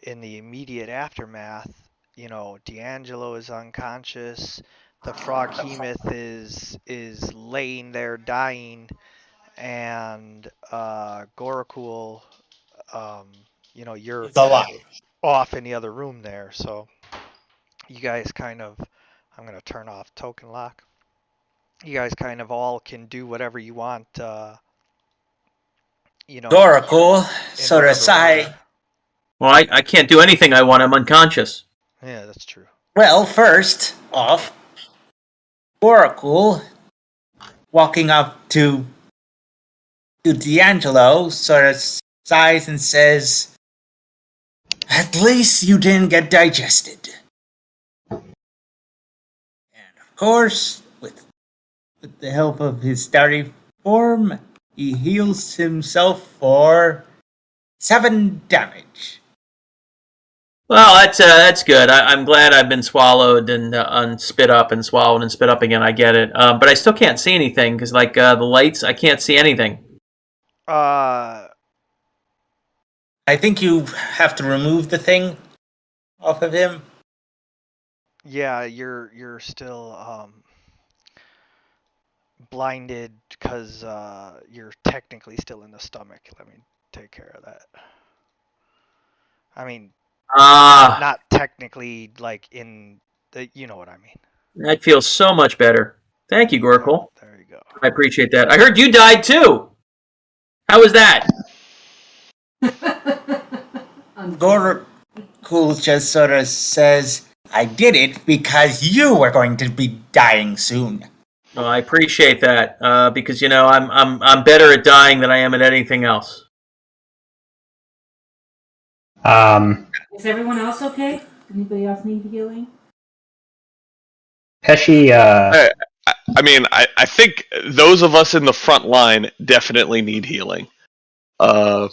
in the immediate aftermath, you know, D'Angelo is unconscious. The Froghemoth is laying there dying, and Gorakul, you know, you're It's alive. off in the other room there. So you guys kind of, I'm gonna turn off token lock. You guys kind of all can do whatever you want. You know, Gorakul, in sort of whatever sigh. order. Well, I can't do anything I want. I'm unconscious. Yeah, that's true. Well, first off, Gorakul, walking up to D'Angelo, sort of sighs and says, "At least you didn't get digested." And of course, with the help of his starry form, he heals himself for 7 damage. Well, that's good. I'm glad I've been swallowed and spit up and swallowed and spit up again. I get it, but I still can't see anything because, like the lights, I can't see anything. Uh, I think you have to remove the thing off of him. yeah, you're still blinded because you're technically still in the stomach. Let me take care of that. I mean, Ah, not technically like in the, you know what I mean. that feels so much better. Thank you, Gorkle. There you go. I appreciate that. I heard you died too. How was that? Gorakul just sort of says, "I did it because you were going to be dying soon." Well, I appreciate that because you know I'm better at dying than I am at anything else. Is everyone else okay? Anybody else need healing? Pesci, I mean, I think those of us in the front line definitely need healing. But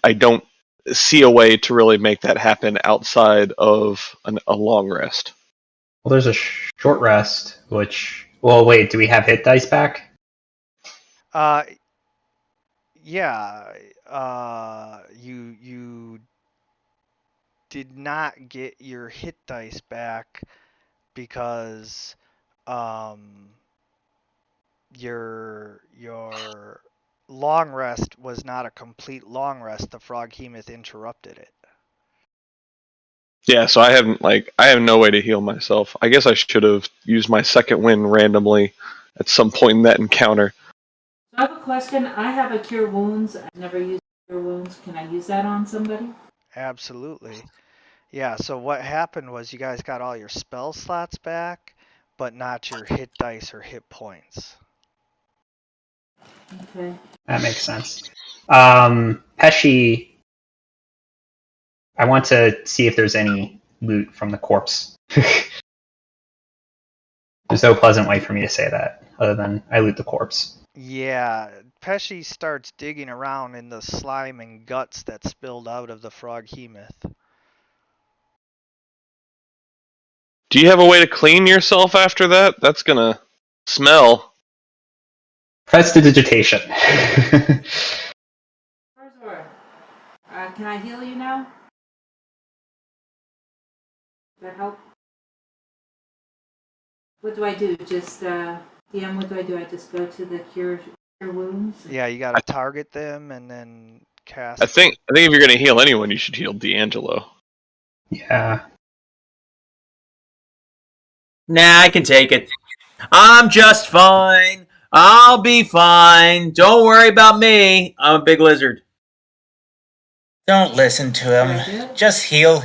I don't see a way to really make that happen outside of a long rest. well, there's a short rest, which. Well, wait, do we have hit dice back? Yeah. You did not get your hit dice back because your long rest was not a complete long rest. The Froghemoth interrupted it. Yeah, so I have no way to heal myself. I guess I should have used my second wind randomly at some point in that encounter. So I have a question. I have a cure wounds. I've never used cure wounds. Can I use that on somebody? Absolutely. Yeah, so what happened was you guys got all your spell slots back, but not your hit dice or hit points. Okay. That makes sense. Pesci, I want to see if there's any loot from the corpse. There's no pleasant way for me to say that, other than I loot the corpse. Yeah, Pesci starts digging around in the slime and guts that spilled out of the Froghemoth. Do you have a way to clean yourself after that? That's gonna smell. Prestidigitation. Barzor, can I heal you now? Does that help? What do I do? Just, DM, what do I do? I just go to the cure wounds? Yeah, you gotta target them and then cast. I think if you're gonna heal anyone, you should heal D'Angelo. Yeah. Nah, I can take it. I'm just fine. I'll be fine. Don't worry about me. I'm a big lizard. Don't listen to Yeah. him. Just heal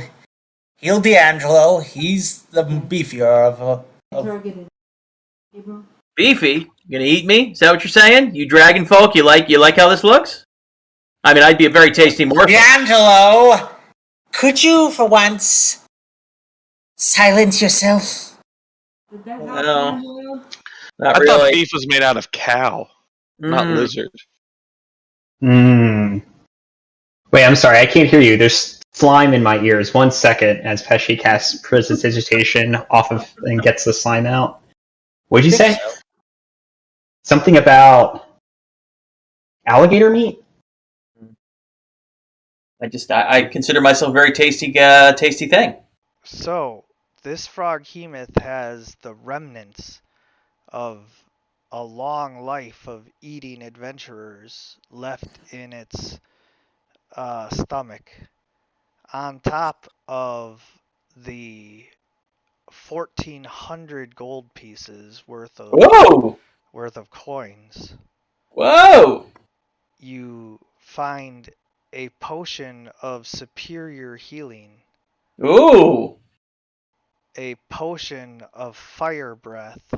D'Angelo. He's the beefier of Target it. April? Beefy? You gonna eat me? Is that what you're saying? You dragon folk, you like how this looks? I mean, I'd be a very tasty morsel. D'Angelo, could you for once silence yourself? Did that help? No. Angelo? Not I thought really. beef was made out of cow, not lizard. Hmm. Wait, I'm sorry, I can't hear you. There's slime in my ears. 1 second as Pesci casts Prestidigitation off of and gets the slime out. What'd you say? So. Something about alligator meat? I consider myself a very tasty thing. So, this froghemoth has the remnants of a long life of eating adventurers left in its stomach, on top of the 1,400 gold pieces worth Whoa! of coins. Whoa! You find a potion of superior healing, Ooh! a potion of fire breath,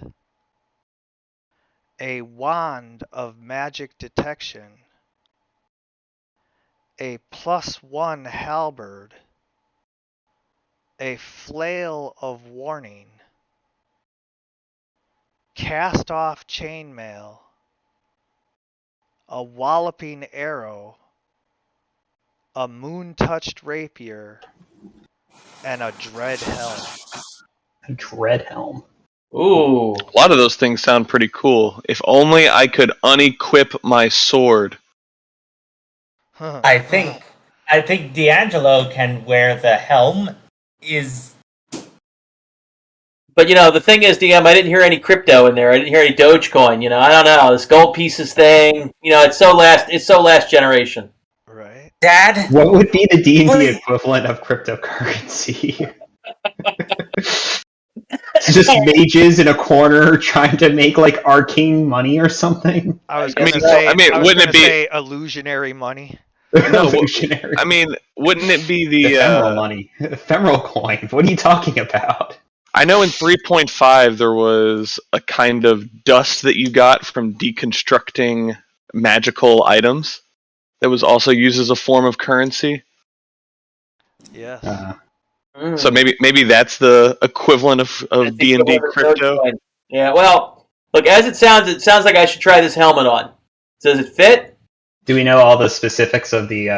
a wand of magic detection, a +1 halberd, a flail of warning, cast off chainmail, a walloping arrow, a moon-touched rapier, and a dread helm. A dread helm. Ooh! A lot of those things sound pretty cool. If only I could unequip my sword. I think D'Angelo can wear the helm. But the thing is, DM, I didn't hear any crypto in there. I didn't hear any Dogecoin. I don't know this gold pieces thing. It's so last generation. Right? Dad. What would be the D&D Please. equivalent of cryptocurrency? It's just mages in a corner trying to make like arcane money or something. I was I mean, gonna say. I mean, I was wouldn't gonna it be- say illusionary money? No, Illusionary. I mean, wouldn't it be Ephemeral money. Ephemeral coin. What are you talking about? I know in 3.5 there was a kind of dust that you got from deconstructing magical items that was also used as a form of currency. Yes. So maybe that's the equivalent of That's the D&D equivalent of crypto. Dogecoin. Yeah. Well, look, as it sounds like I should try this helmet on. Does it fit? Do we know all the specifics of the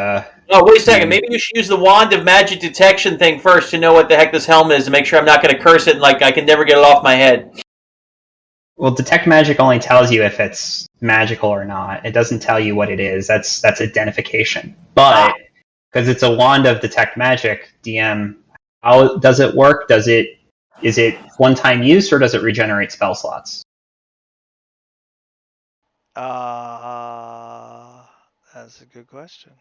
Oh, wait a second. Maybe you should use the wand of magic detection thing first to know what the heck this helmet is, to make sure I'm not going to curse it and I can never get it off my head. Well, detect magic only tells you if it's magical or not. It doesn't tell you what it is. That's identification. But because it's a wand of detect magic, DM, how does it work? Is it one-time use or does it regenerate spell slots? That's a good question.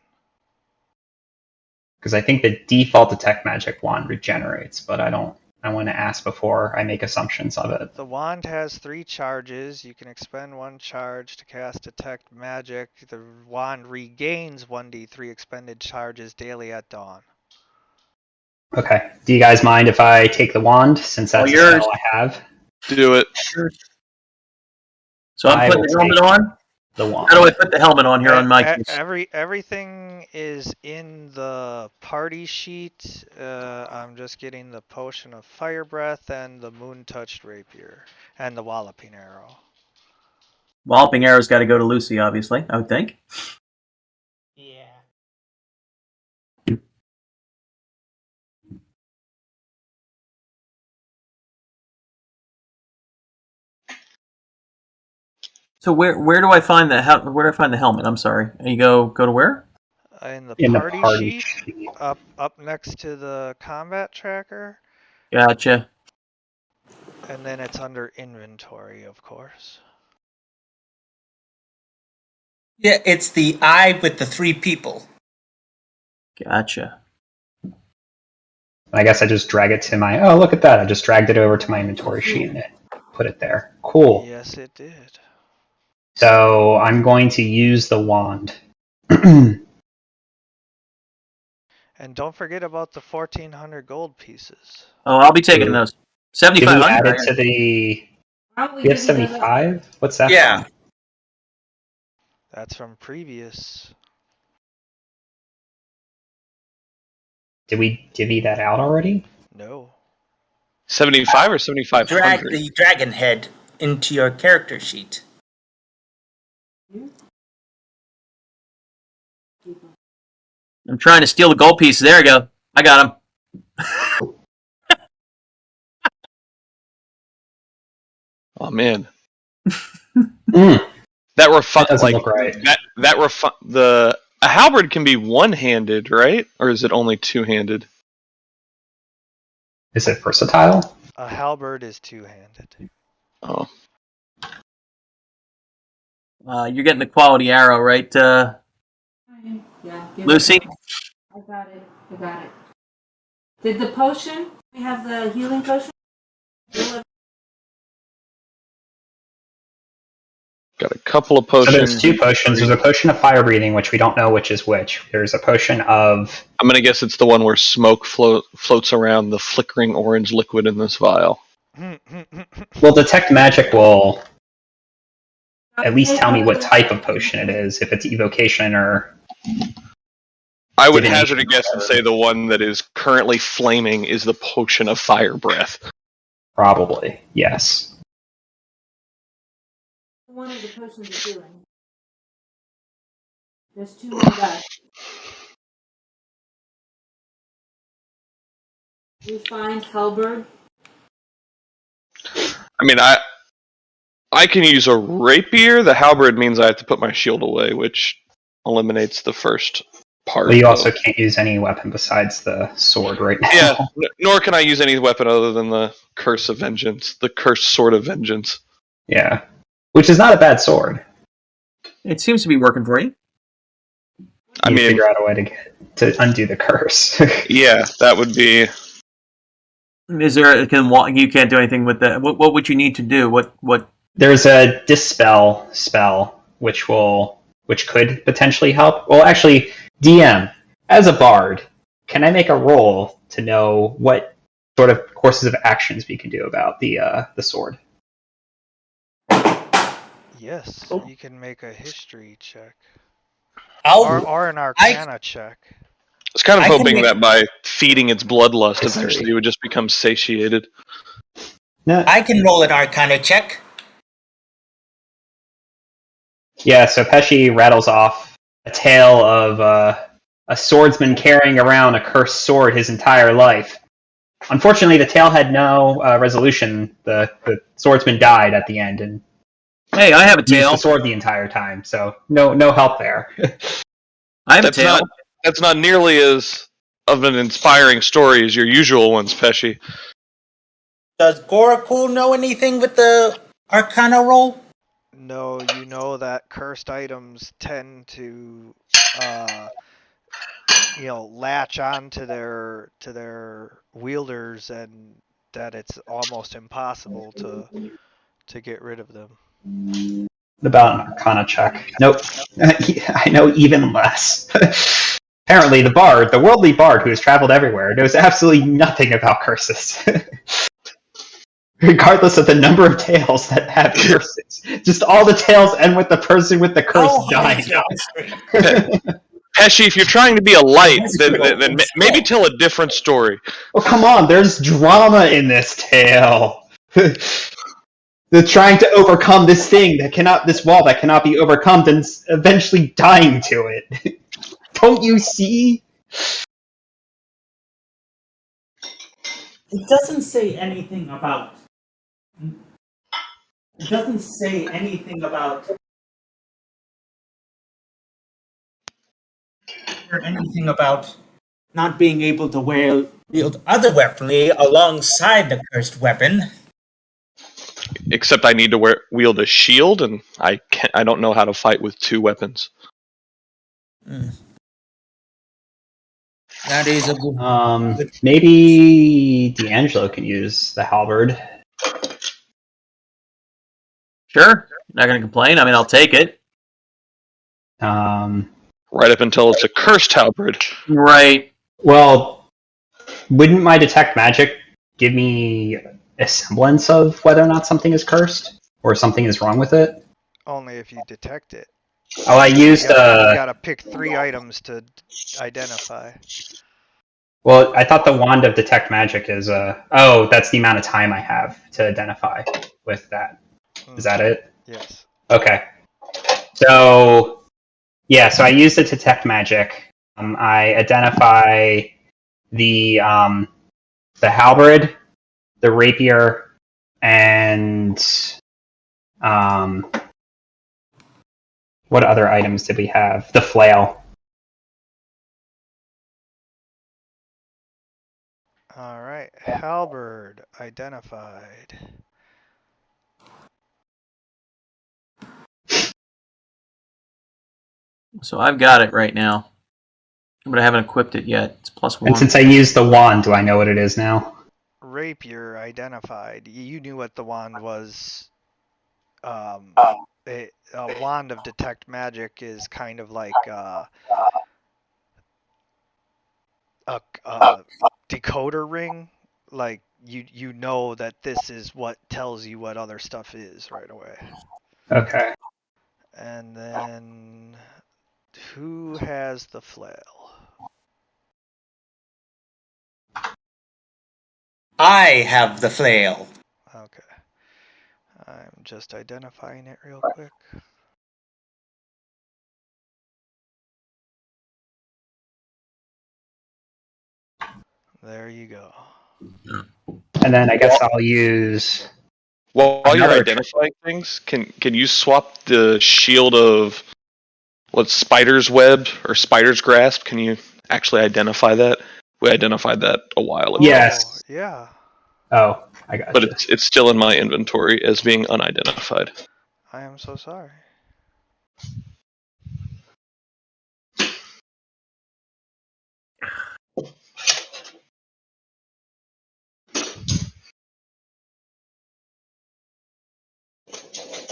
Because I think the default detect magic wand regenerates, but I want to ask before I make assumptions of it. The wand has 3 charges. You can expend 1 charge to cast detect magic. The wand regains 1d3 expended charges daily at dawn. Okay. Do you guys mind if I take the wand, since that's a yours. spell I have? Do it. So I'm I putting will the helmet take on? The wand. How do I put the helmet on here on my case? Everything is in the party sheet. I'm just getting the potion of fire breath and the moon touched rapier and the walloping arrow. Walloping arrow's got to go to Lucy, obviously, I would think. Yeah. So where do I find the where do I find the helmet? I'm sorry. You go to where? In the In the party, party sheet, sheet. up next to the combat tracker, Gotcha. and then it's under inventory, of course. Yeah, it's the eye with the 3 people. Gotcha. I guess I just drag it to my. Oh, look at that! I just dragged it over to my inventory sheet and put it there. Cool. Yes, it did. So I'm going to use the wand. And don't forget about the 1,400 gold pieces. Oh, I'll be taking Ooh. those. Did we add 7,500. it to the? Aren't we We have giving those 75. What's that? Yeah. from? That's from previous. Did we divvy that out already? No. 75 or Drag 7,500? the dragon head into your character sheet. I'm trying to steal the gold pieces. There we go. I got them. Oh man, Mm, that refi- that doesn't like look right. the a halberd can be one-handed, right? Or is it only two-handed? Is it versatile? A halberd is two-handed. Oh, You're getting the quality arrow, right, Yeah, give it Lucy? back. I got it. Did the potion? We have the healing potion? got a couple of So potions. there's 2 potions. There's a potion of fire breathing, which we don't know which is which. There's a potion of. I'm gonna guess it's the one where smoke floats around the flickering orange liquid in this vial. Well, detect magic will at least tell me what type of potion it is, if it's evocation or. I would Divination hazard a guess and say the one that is currently flaming is the potion of fire breath. Probably, yes. One of the potions of healing. There's 2 more left. We find halberd. I mean, I can use a rapier. The halberd means I have to put my shield away, which eliminates the first part. But you also can't use any weapon besides the sword right now. Yeah, nor can I use any weapon other than the Curse of Vengeance, the Cursed Sword of Vengeance. Yeah. Which is not a bad sword. It seems to be working for you. I You mean, figure out a way to undo the curse. yeah, that would be. Is there you can't do anything with that? What would you need to do? What? There's a dispel spell which could potentially help. Well, actually, DM, as a bard, can I make a roll to know what sort of courses of actions we can do about the sword? Yes, you can make a history check. I'll Or an arcana check. I was kind of I can hoping make- that by feeding its bloodlust, History. eventually it would just become satiated. No. I can roll an arcana check. Yeah, so Pesci rattles off a tale of a swordsman carrying around a cursed sword his entire life. Unfortunately, the tale had no resolution. The swordsman died at the end and Hey, I have a used tail. the sword the entire time, so no help there. I have a That's tail. that's not nearly as of an inspiring story as your usual ones, Pesci. Does Gorakul know anything with the arcana roll? No, you know that cursed items tend to, latch on to their wielders, and that it's almost impossible to get rid of them. About an Arcana check. Nope. I know even less. Apparently, the worldly bard who has traveled everywhere, knows absolutely nothing about curses. Regardless of the number of tales that have curses. Just all the tales end with the person with the curse dying. Pesci, if you're trying to be a light, then maybe tell a different story. Oh, come on, there's drama in this tale. They're trying to overcome this this wall that cannot be overcome, and eventually dying to it. Don't you see? It doesn't say anything about It doesn't say anything about not being able to wield other weaponry alongside the cursed weapon. Except I need to wield a shield, and I don't know how to fight with two weapons. That is a good. Maybe D'Angelo can use the halberd. Sure. Not going to complain. I mean, I'll take it. Right up until it's a cursed halberd. Right. Well, wouldn't my detect magic give me a semblance of whether or not something is cursed or something is wrong with it? Only if you detect it. Oh, I used You gotta pick 3 items to identify. Well, I thought the wand of detect magic is oh, that's the amount of time I have to identify with that. Is that it? Yes. Okay. So yeah, so I used the detect magic. I identify the halberd, the rapier, and what other items did we have? The flail. All right. Halberd identified. So I've got it right now. But I haven't equipped it yet. It's +1. And since I used the wand, do I know what it is now? Rapier identified. You knew what the wand was. A wand of detect magic is kind of like a decoder ring. Like you know that this is what tells you what other stuff is right away. Okay. And then who has the flail? I have the flail. Okay. I'm just identifying it real quick. There you go. And then I guess I'll use. While you're Another- identifying things, can you swap the shield of what's Spider's Web or Spider's Grasp? Can you actually identify that? We identified that a while ago. Yes. Oh, yeah. Oh, I got But you. it's still in my inventory as being unidentified. I am so sorry.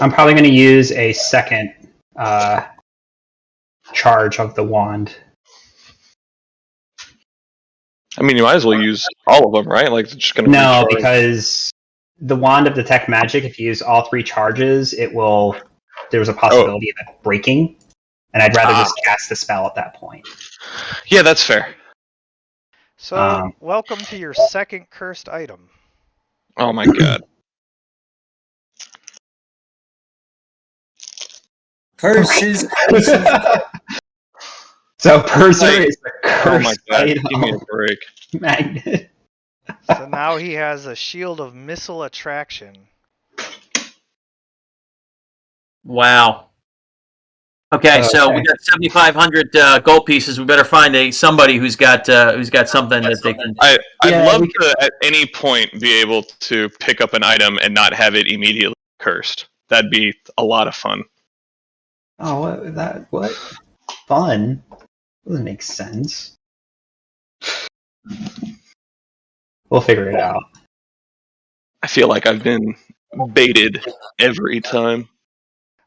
I'm probably going to use a second charge of the wand. I mean, you might as well use all of them, right? Like, it's just going to No, recharge. because the wand of detect magic, if you use all 3 charges, it will. There's a possibility of it breaking, and I'd rather just cast the spell at that point. Yeah, that's fair. So, welcome to your second cursed item. Oh my god. Curses. So Purser Like, is the Oh cursed my god. item Give me a break. magnet. So now he has a shield of missile attraction. Wow. Okay, so we got 7,500 gold pieces. We better find somebody who's got something that they can. I'd Yeah, love we to, at any point, be able to pick up an item and not have it immediately cursed. That'd be a lot of fun. Oh, what? Fun? Doesn't make sense. We'll figure it out. I feel like I've been baited every time.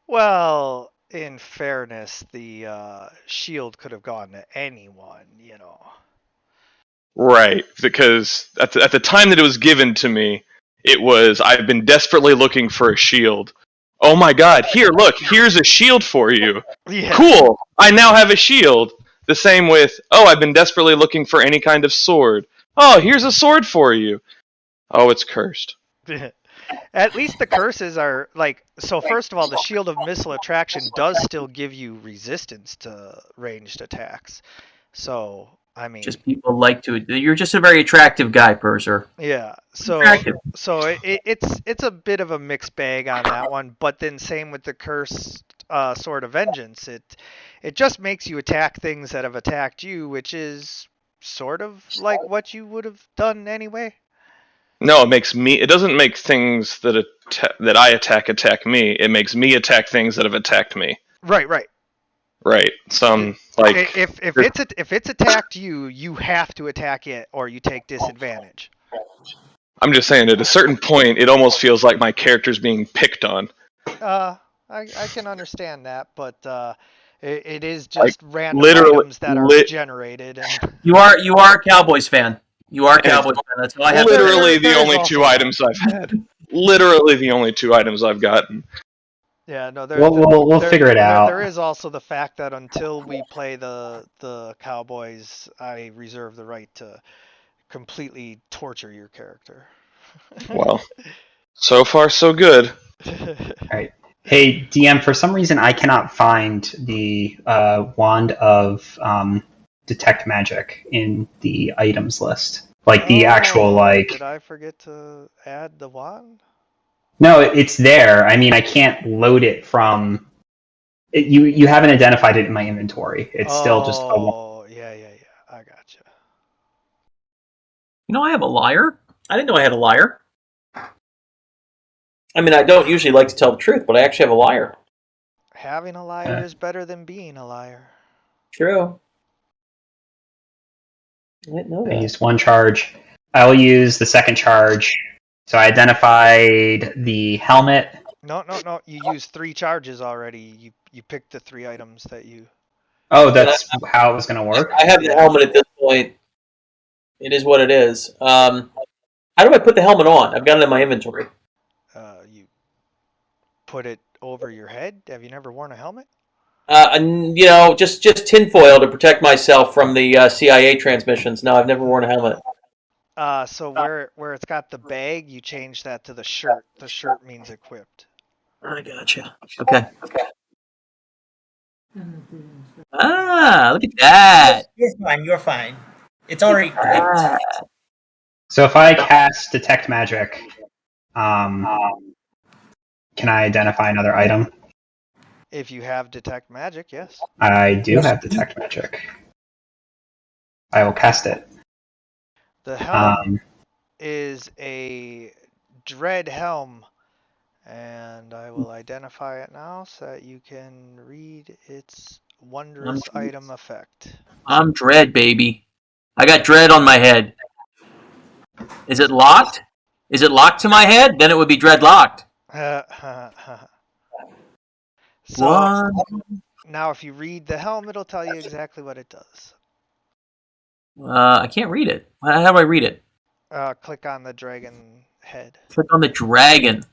Well, in fairness, the shield could have gone to anyone, you know. Right, because at the time that it was given to me, it was, I've been desperately looking for a shield. Oh my god, here, look, here's a shield for you. Yeah. Cool, I now have a shield. The same with, oh, I've been desperately looking for any kind of sword. Oh, here's a sword for you. Oh, it's cursed. At least the curses are like, so first of all, the shield of missile attraction does still give you resistance to ranged attacks. So I mean, Just people like to. You're just a very attractive guy, Purser. yeah. So Attractive. it's a bit of a mixed bag on that one. But then same with the Cursed Sword of Vengeance. It just makes you attack things that have attacked you, which is sort of like what you would have done anyway. No, it makes me. It doesn't make things that I attack me. It makes me attack things that have attacked me. Right. Right. Some like If it's attacked you, you have to attack it, or you take disadvantage. I'm just saying, at a certain point, it almost feels like my character's being picked on. I can understand that, but it is just random literally- items that are generated. And You are a Cowboys fan. You are a Cowboys fan. That's all I have. Literally there the is only also two that. items I've had. Literally the only two items I've gotten. yeah, no, We'll figure it out. There is also the fact that until we play the Cowboys, I reserve the right to completely torture your character. Well, so far so good. Hey, DM, for some reason I cannot find the wand of detect magic in the items list. Like the actual Did I forget to add the wand? No, it's there. I mean, I can't load it from. You haven't identified it in my inventory. It's still just a wand. Oh, yeah. I gotcha. You know, I have a liar. I didn't know I had a liar. I mean, I don't usually like to tell the truth, but I actually have a liar. Having a liar is better than being a liar. True. I didn't know I that. used one charge. I will use the second charge. So I identified the helmet. No. You used 3 charges already. You picked the 3 items that you. Oh, that's how it was going to work? I have the helmet at this point. It is what it is. How do I put the helmet on? I've got it in my inventory. You put it over your head. Have you never worn a helmet? And, you know, just tinfoil to protect myself from the CIA transmissions. No, I've never worn a helmet. So where it's got the bag, you change that to the shirt. The shirt means equipped. I gotcha. Okay. Ah, look at that. You're fine. It's already equipped. So if I cast detect magic, can I identify another item? If you have detect magic, yes. I do have detect magic. I will cast it. The helm is a dread helm, and I will identify it now so that you can read its wondrous item effect. I'm Dread, baby. I got Dread on my head. Is it locked? Is it locked to my head? Then it would be dreadlocked. So What? now if you read the helm, it'll tell you exactly what it does. I can't read it. How do I read it? Click on the dragon head. Click on the dragon.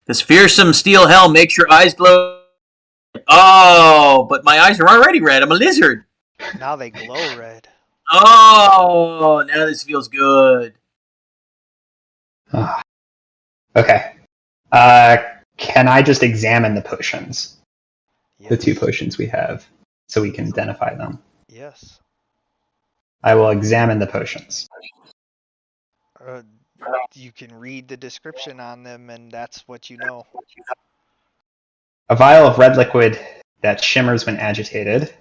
This fearsome steel helm makes your eyes glow. Oh, but my eyes are already red. I'm a lizard. Now they glow red. Oh, now this feels good. Okay. Can I just examine the potions? The 2 potions we have, so we can identify them. Yes. I will examine the potions. You can read the description on them, and that's what you know. A vial of red liquid that shimmers when agitated.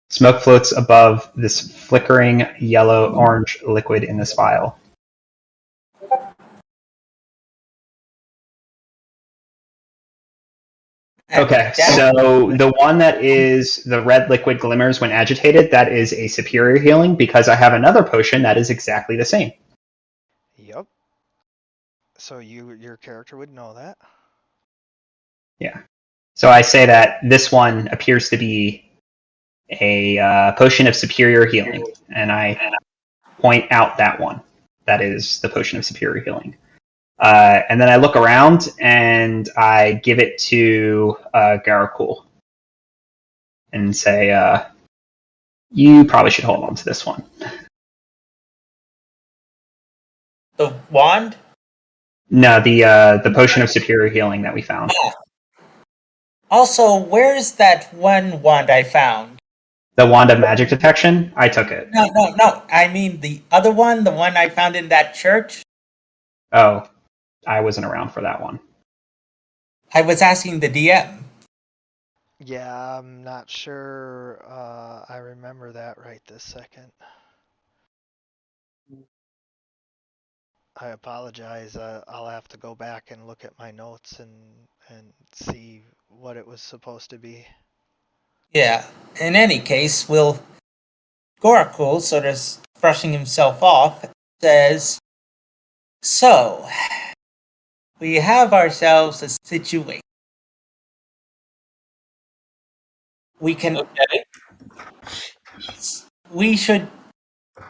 Smoke floats above this flickering yellow-orange liquid in this vial. Okay, so the one that is the red liquid glimmers when agitated, that is a superior healing because I have another potion that is exactly the same. Yep. So your character would know that. Yeah. So I say that this one appears to be a potion of superior healing, and I point out that one. That is the potion of superior healing. And then I look around and I give it to Garakul and say, you probably should hold on to this one. The wand? No, the potion of superior healing that we found. Also, where's that one wand I found? The wand of magic detection? I took it. No. I mean the other one, the one I found in that church. Oh, I wasn't around for that one. I was asking the DM. Yeah, I'm not sure I remember that right this second. I apologize. I'll have to go back and look at my notes and see what it was supposed to be. Yeah. In any case, Gorakul, sort of brushing himself off, says, "So, we have ourselves a situation. We can. Okay. We should.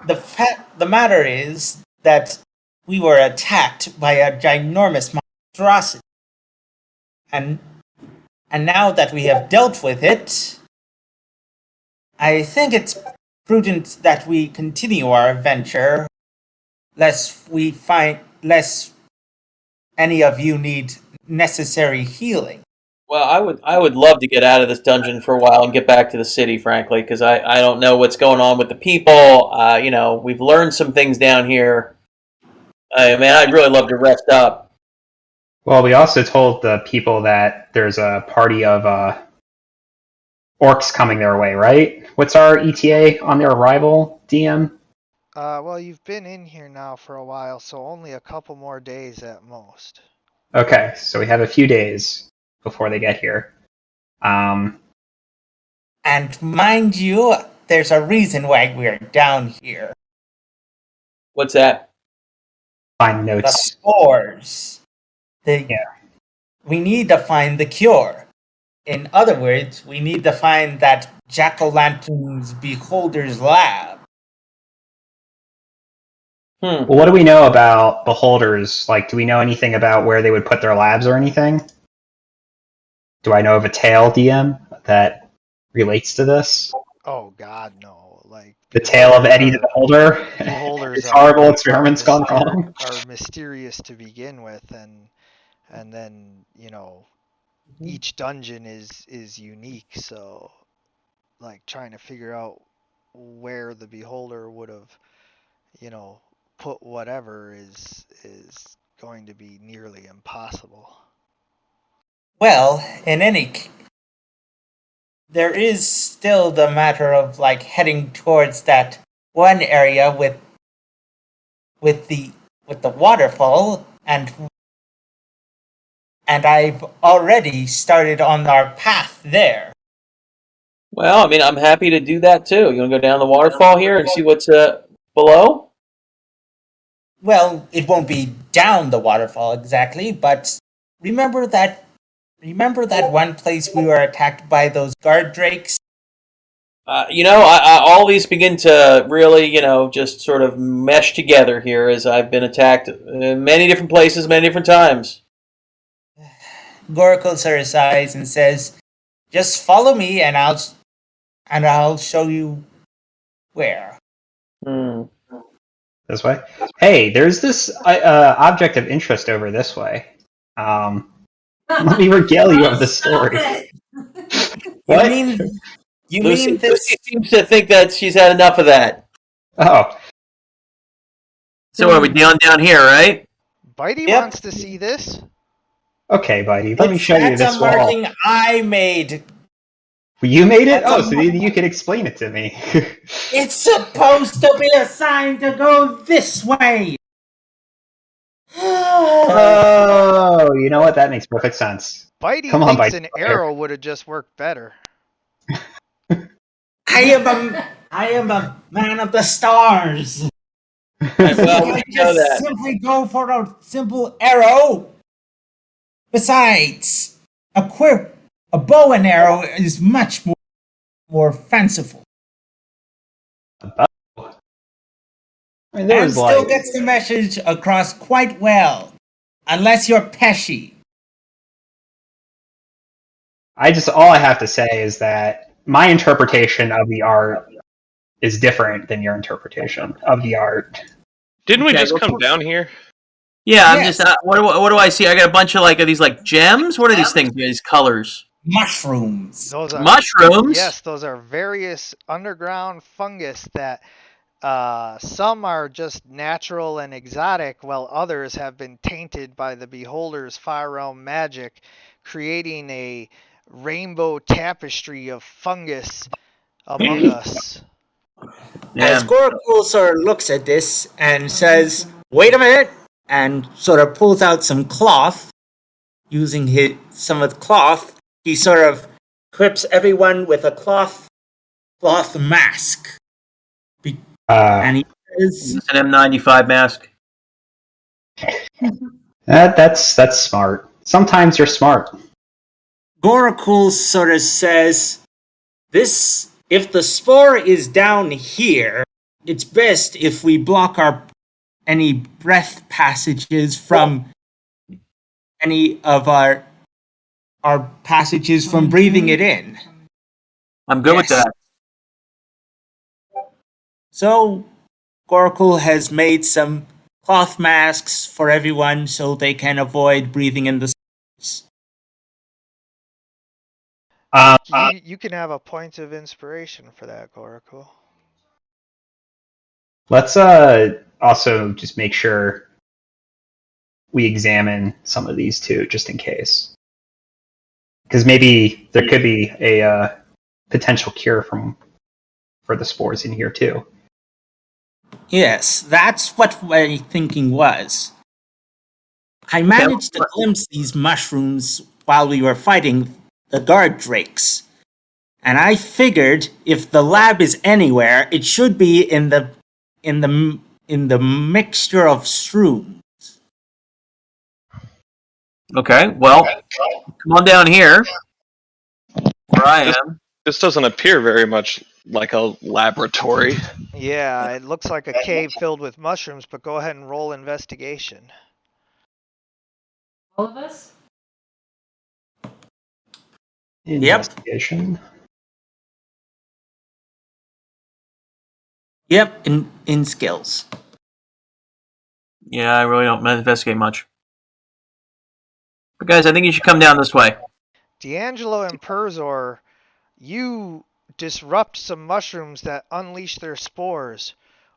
The matter is that we were attacked by a ginormous monstrosity, and now that we have dealt with it, I think it's prudent that we continue our adventure, lest any of you need necessary healing." Well, I would love to get out of this dungeon for a while and get back to the city, frankly, because I don't know what's going on with the people. We've learned some things down here. I'd really love to rest up. Well, we also told the people that there's a party of orcs coming their way, right? What's our ETA on their arrival, DM? Well, you've been in here now for a while, so only a couple more days at most. Okay, so we have a few days before they get here. And mind you, there's a reason why we're down here. What's that? Find The notes. spores. Yeah. We need to find the cure. In other words, we need to find that Jack-o'-lantern's beholder's lab. Well, what do we know about beholders? Like, do we know anything about where they would put their labs or anything? Do I know of a tale, DM, that relates to this? Oh God, no! Like The tale of Eddie the Beholder? beholders His are- horrible experiments gone wrong? are mysterious to begin with, and then each dungeon is unique. So, like trying to figure out where the beholder would have, put whatever is going to be nearly impossible. Well, there is still the matter of heading towards that one area with the waterfall, and I've already started on our path there. Well, I'm happy to do that too. You want to go down the waterfall here and see what's below? Well, it won't be down the waterfall exactly, but remember that one place we were attacked by those guard drakes? All these begin to really, just sort of mesh together here as I've been attacked in many different places, many different times. Gorakul sort of sighs and says, "Just follow me, and I'll show you where." This way? Hey, there's this object of interest over this way. Let me regale you of the story. What? You Lucy, mean this? Lucy seems to think that she's had enough of that. Oh, So are we down here, right? Bitey Yep. wants to see this. okay, buddy. Let me show you That's this a wall. marking I made. You made it? That's Oh, a so then you can explain it to me. It's supposed to be a sign to go this way. Oh, you know what? That makes perfect sense. Bitey Come on, thinks Bitey, an come here. arrow would have just worked better. I am a man of the stars. Well, we I know just that. simply go for a simple arrow. Besides, a bow and arrow is much more fanciful. I mean, there And was still like, gets the message across quite well. Unless you're Pesci. all I have to say is that my interpretation of the art is different than your interpretation of the art. Didn't we Okay, just well, come down here? Yeah, I'm Yes. just. What do I see? I got a bunch of these gems. What are these things? These colors. mushrooms. Those are Mushrooms? Yes, those are various underground fungus that some are just natural and exotic, while others have been tainted by the beholder's far realm magic, creating a rainbow tapestry of fungus among us. As Yeah. Gorakul sort of looks at this and says, "Wait a minute," and sort of pulls out some cloth. Using some of the cloth, he sort of equips everyone with a cloth mask. And he says, It's an M95 mask. That's smart. Sometimes you're smart. Gorakul sort of says, "This, if the spore is down here, it's best if we block any breath passages from any of our passages from breathing it in." I'm good with Yes. that. So, Gorakul has made some cloth masks for everyone so they can avoid breathing in the spores. You can have a point of inspiration for that, Gorakul. Let's also just make sure we examine some of these too, just in case, because maybe there could be a potential cure for the spores in here too. Yes, that's what my thinking was. I managed to glimpse these mushrooms while we were fighting the guard drakes. And I figured if the lab is anywhere, it should be in the mixture of shrooms. Okay, well, come on down here. Where I am. This doesn't appear very much like a laboratory. Yeah, it looks like a cave filled with mushrooms, but go ahead and roll investigation. All of us? Investigation. Yep, in skills. Yeah, I really don't investigate much. But guys, I think you should come down this way. D'Angelo and Perzor, you disrupt some mushrooms that unleash their spores.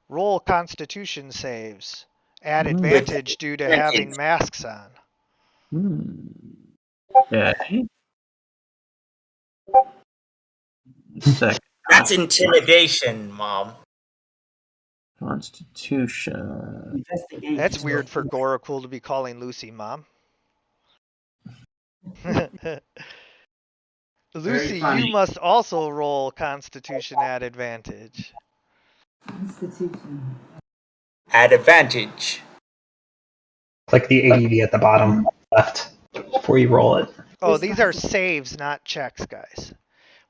Roll Constitution saves. Add advantage due to having masks on. Okay. Second. That's intimidation, Mom. Constitution. That's weird for Gorakul to be calling Lucy Mom. Lucy, you must also roll Constitution at advantage. Constitution. At advantage. Click the ADV at the bottom left before you roll it. Oh, these are saves, not checks, guys.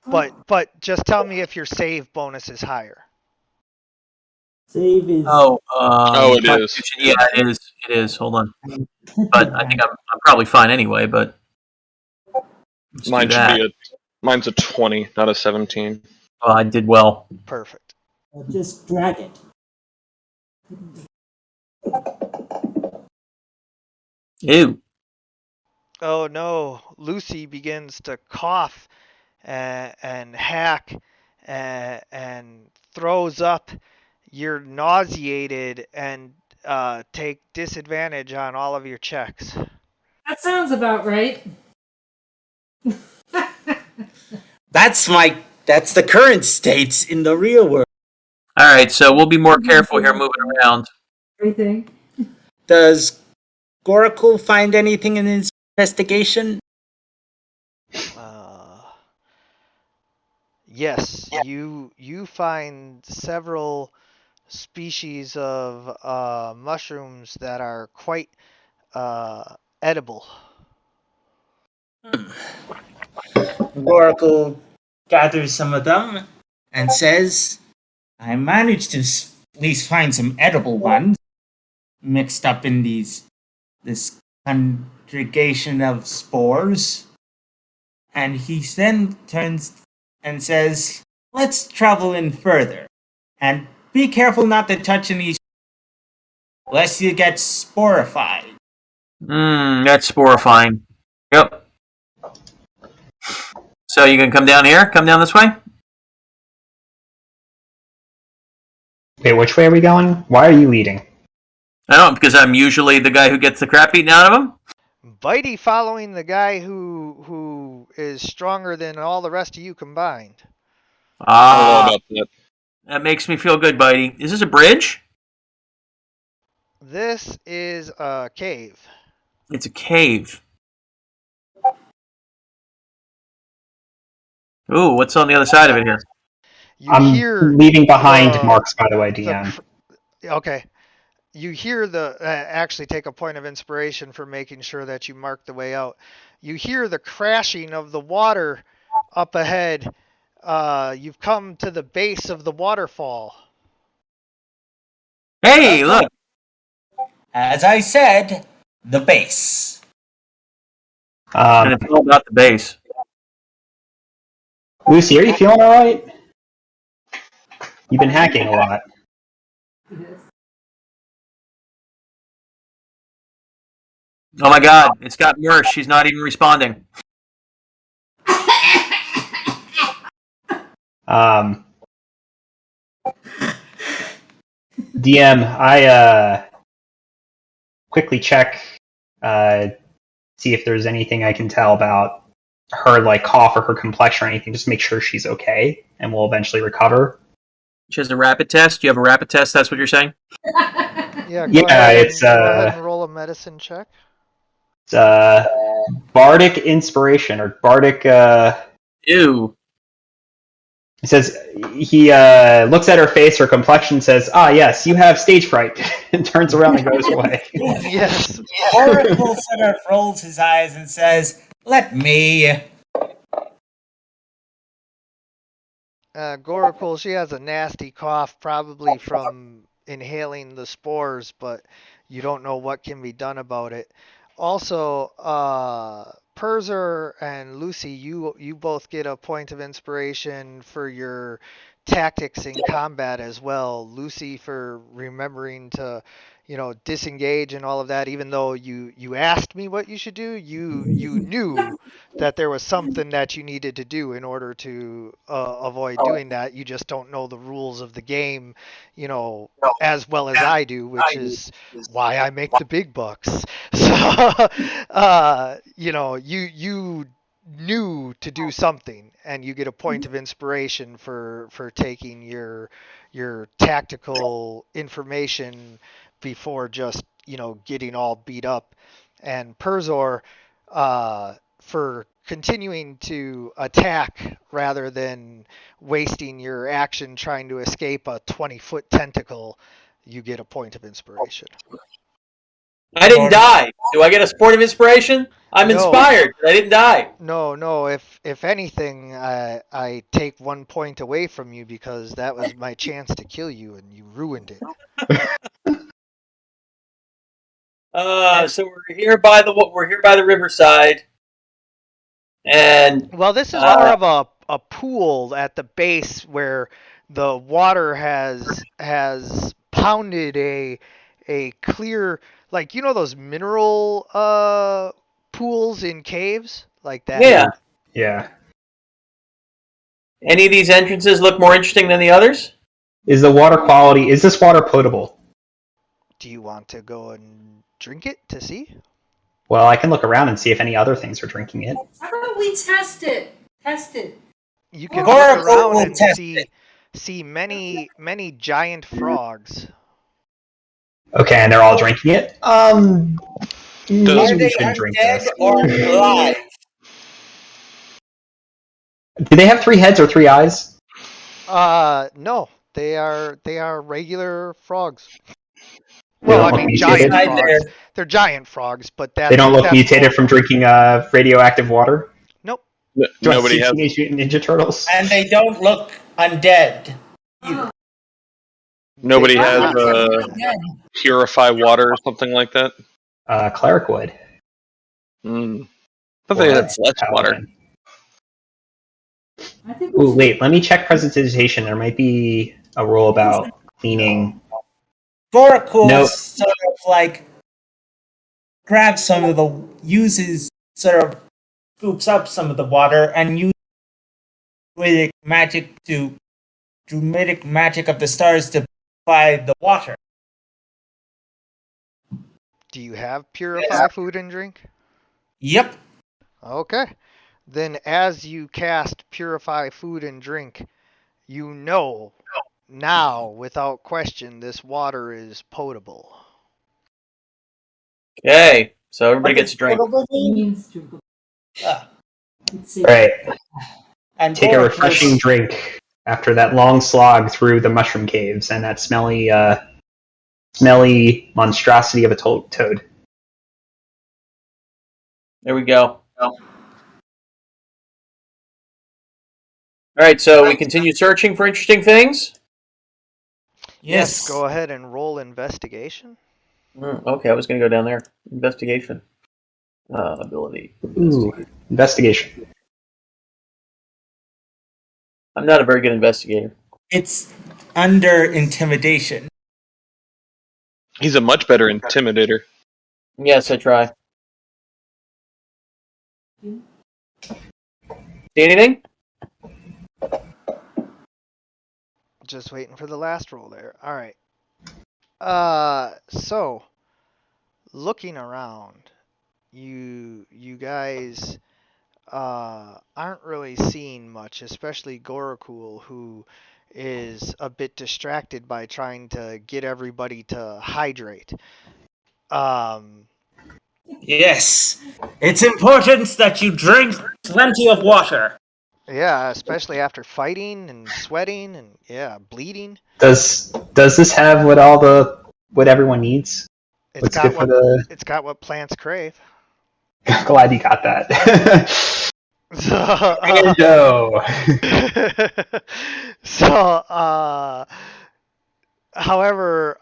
But just tell me if your save bonus is higher. Save is. It is. Constitution. Yeah, it is. It is. Hold on. But I think I'm probably fine anyway. But let's Mine do should that. be mine's a 20, not a 17. Oh, I did well. Perfect. Just drag it. Ew. Oh no, Lucy begins to cough and hack and throws up. You're nauseated and take disadvantage on all of your checks. That sounds about right. That's the current states in the real world. All right, so we'll be more careful here moving around. Everything. Does Gorakul find anything in his investigation? Yes, you find several species of mushrooms that are quite edible. Gorakul gathers some of them and says, "I managed to at least find some edible ones mixed up in this congregation of spores." And he then turns and says, "Let's travel in further. And be careful not to touch any lest you get sporified." That's sporifying. Yep. So you can come down here? Come down this way? Wait, which way are we going? Why are you leading? I don't, because I'm usually the guy who gets the crap eaten out of him. Bitey following the guy who is stronger than all the rest of you combined. I don't know Ah, about that. that makes me feel good, Bitey. Is this a bridge? This is a cave. It's a cave. Ooh, what's on the other side of it here? You I'm hear leaving behind the- marks, by the way, the DM. okay. You hear the actually take a point of inspiration for making sure that you mark the way out. You hear the crashing of the water up ahead. You've come to the base of the waterfall. Hey, look. As I said, the base. And it's all about the base. Lucy, are you feeling all right? You've been hacking a lot. Oh my god, it's got worse. She's not even responding. DM, I quickly check, see if there's anything I can tell about her like cough or her complexion or anything. Just make sure she's okay, and we'll eventually recover. She has a rapid test. You have a rapid test. That's what you're saying. Yeah, Yeah, ahead it's, go ahead and roll a medicine check. It's bardic inspiration or bardic. Ew. It says he looks at her face, her complexion, says, "Ah, yes, you have stage fright," and turns around and goes away. Yes. Oracle sort of rolls his eyes and says, "Let me." Gorakul, she has a nasty cough, probably from inhaling the spores, but you don't know what can be done about it. Also, Perzer and Lucy, you both get a point of inspiration for your tactics in combat as well. Lucy for remembering to, disengage and all of that. Even though you asked me what you should do, you knew that there was something that you needed to do in order to avoid doing that. You just don't know the rules of the game, as well as I do, which is why I make the big bucks. So, you knew to do something, and you get a point of inspiration for taking your tactical information before just getting all beat up. And Perzor, for continuing to attack rather than wasting your action trying to escape a 20-foot tentacle, you get a point of inspiration. I didn't die. Do I get a sport of inspiration? I'm No. inspired. I didn't die. No. If anything, I take 1 point away from you because that was my chance to kill you, and you ruined it. So we're here by the riverside, and Well, this is more of a pool at the base where the water has pounded a clear, like those mineral pools in caves like that. yeah. Yeah. Any of these entrances look more interesting than the others? Is the water quality? Is this water potable? Do you want to go and drink it to see? Well, I can look around and see if any other things are drinking it. How about we test it? Test it. You can Goracle look around will and test see many giant frogs. Okay, and they're all drinking it. Maybe Are we they shouldn't drink undead this. or alive? Do they have 3 heads or 3 eyes? No, they are regular frogs. Well, don't I look mean mutated? giant frogs. They're giant frogs, but They don't look mutated from drinking radioactive water. Nope. Do Nobody I see has. Teenage Mutant Ninja Turtles? And they don't look undead. Nobody They has are not. purify water or something like that. Cleric would. Mm. I thought they had less water. Paladin. I think Ooh, wait, let me check presentation. There might be a rule about cleaning. Gorakul Nope. sort of like grabs some of the, uses, sort of scoops up some of the water and uses druidic magic of the stars to purify the water. Do you have purify food and drink? Yep. Okay. Then as you cast purify food and drink, you know now without question this water is potable. Okay, so everybody gets a drink. Potable mean? Means drinkable. Ah. Let's see. Right. And Take a Gorak refreshing was- drink after that long slog through the mushroom caves and that smelly monstrosity of a toad. There we go. All right, so we continue searching for interesting things. Yes. Go ahead and roll investigation. Okay, I was going to go down there. Investigation. Ability. Ooh, investigation. I'm not a very good investigator. It's under intimidation. He's a much better intimidator. Yes, I try. See anything? Just waiting for the last roll there. All right. So looking around, you guys aren't really seeing much, especially Gorakul, who is a bit distracted by trying to get everybody to hydrate. Yes. It's important that you drink plenty of water. Yeah, especially after fighting and sweating and bleeding. Does this have what everyone needs? It's What's got good for what the? it's got what plants crave. Glad you got that. So, however,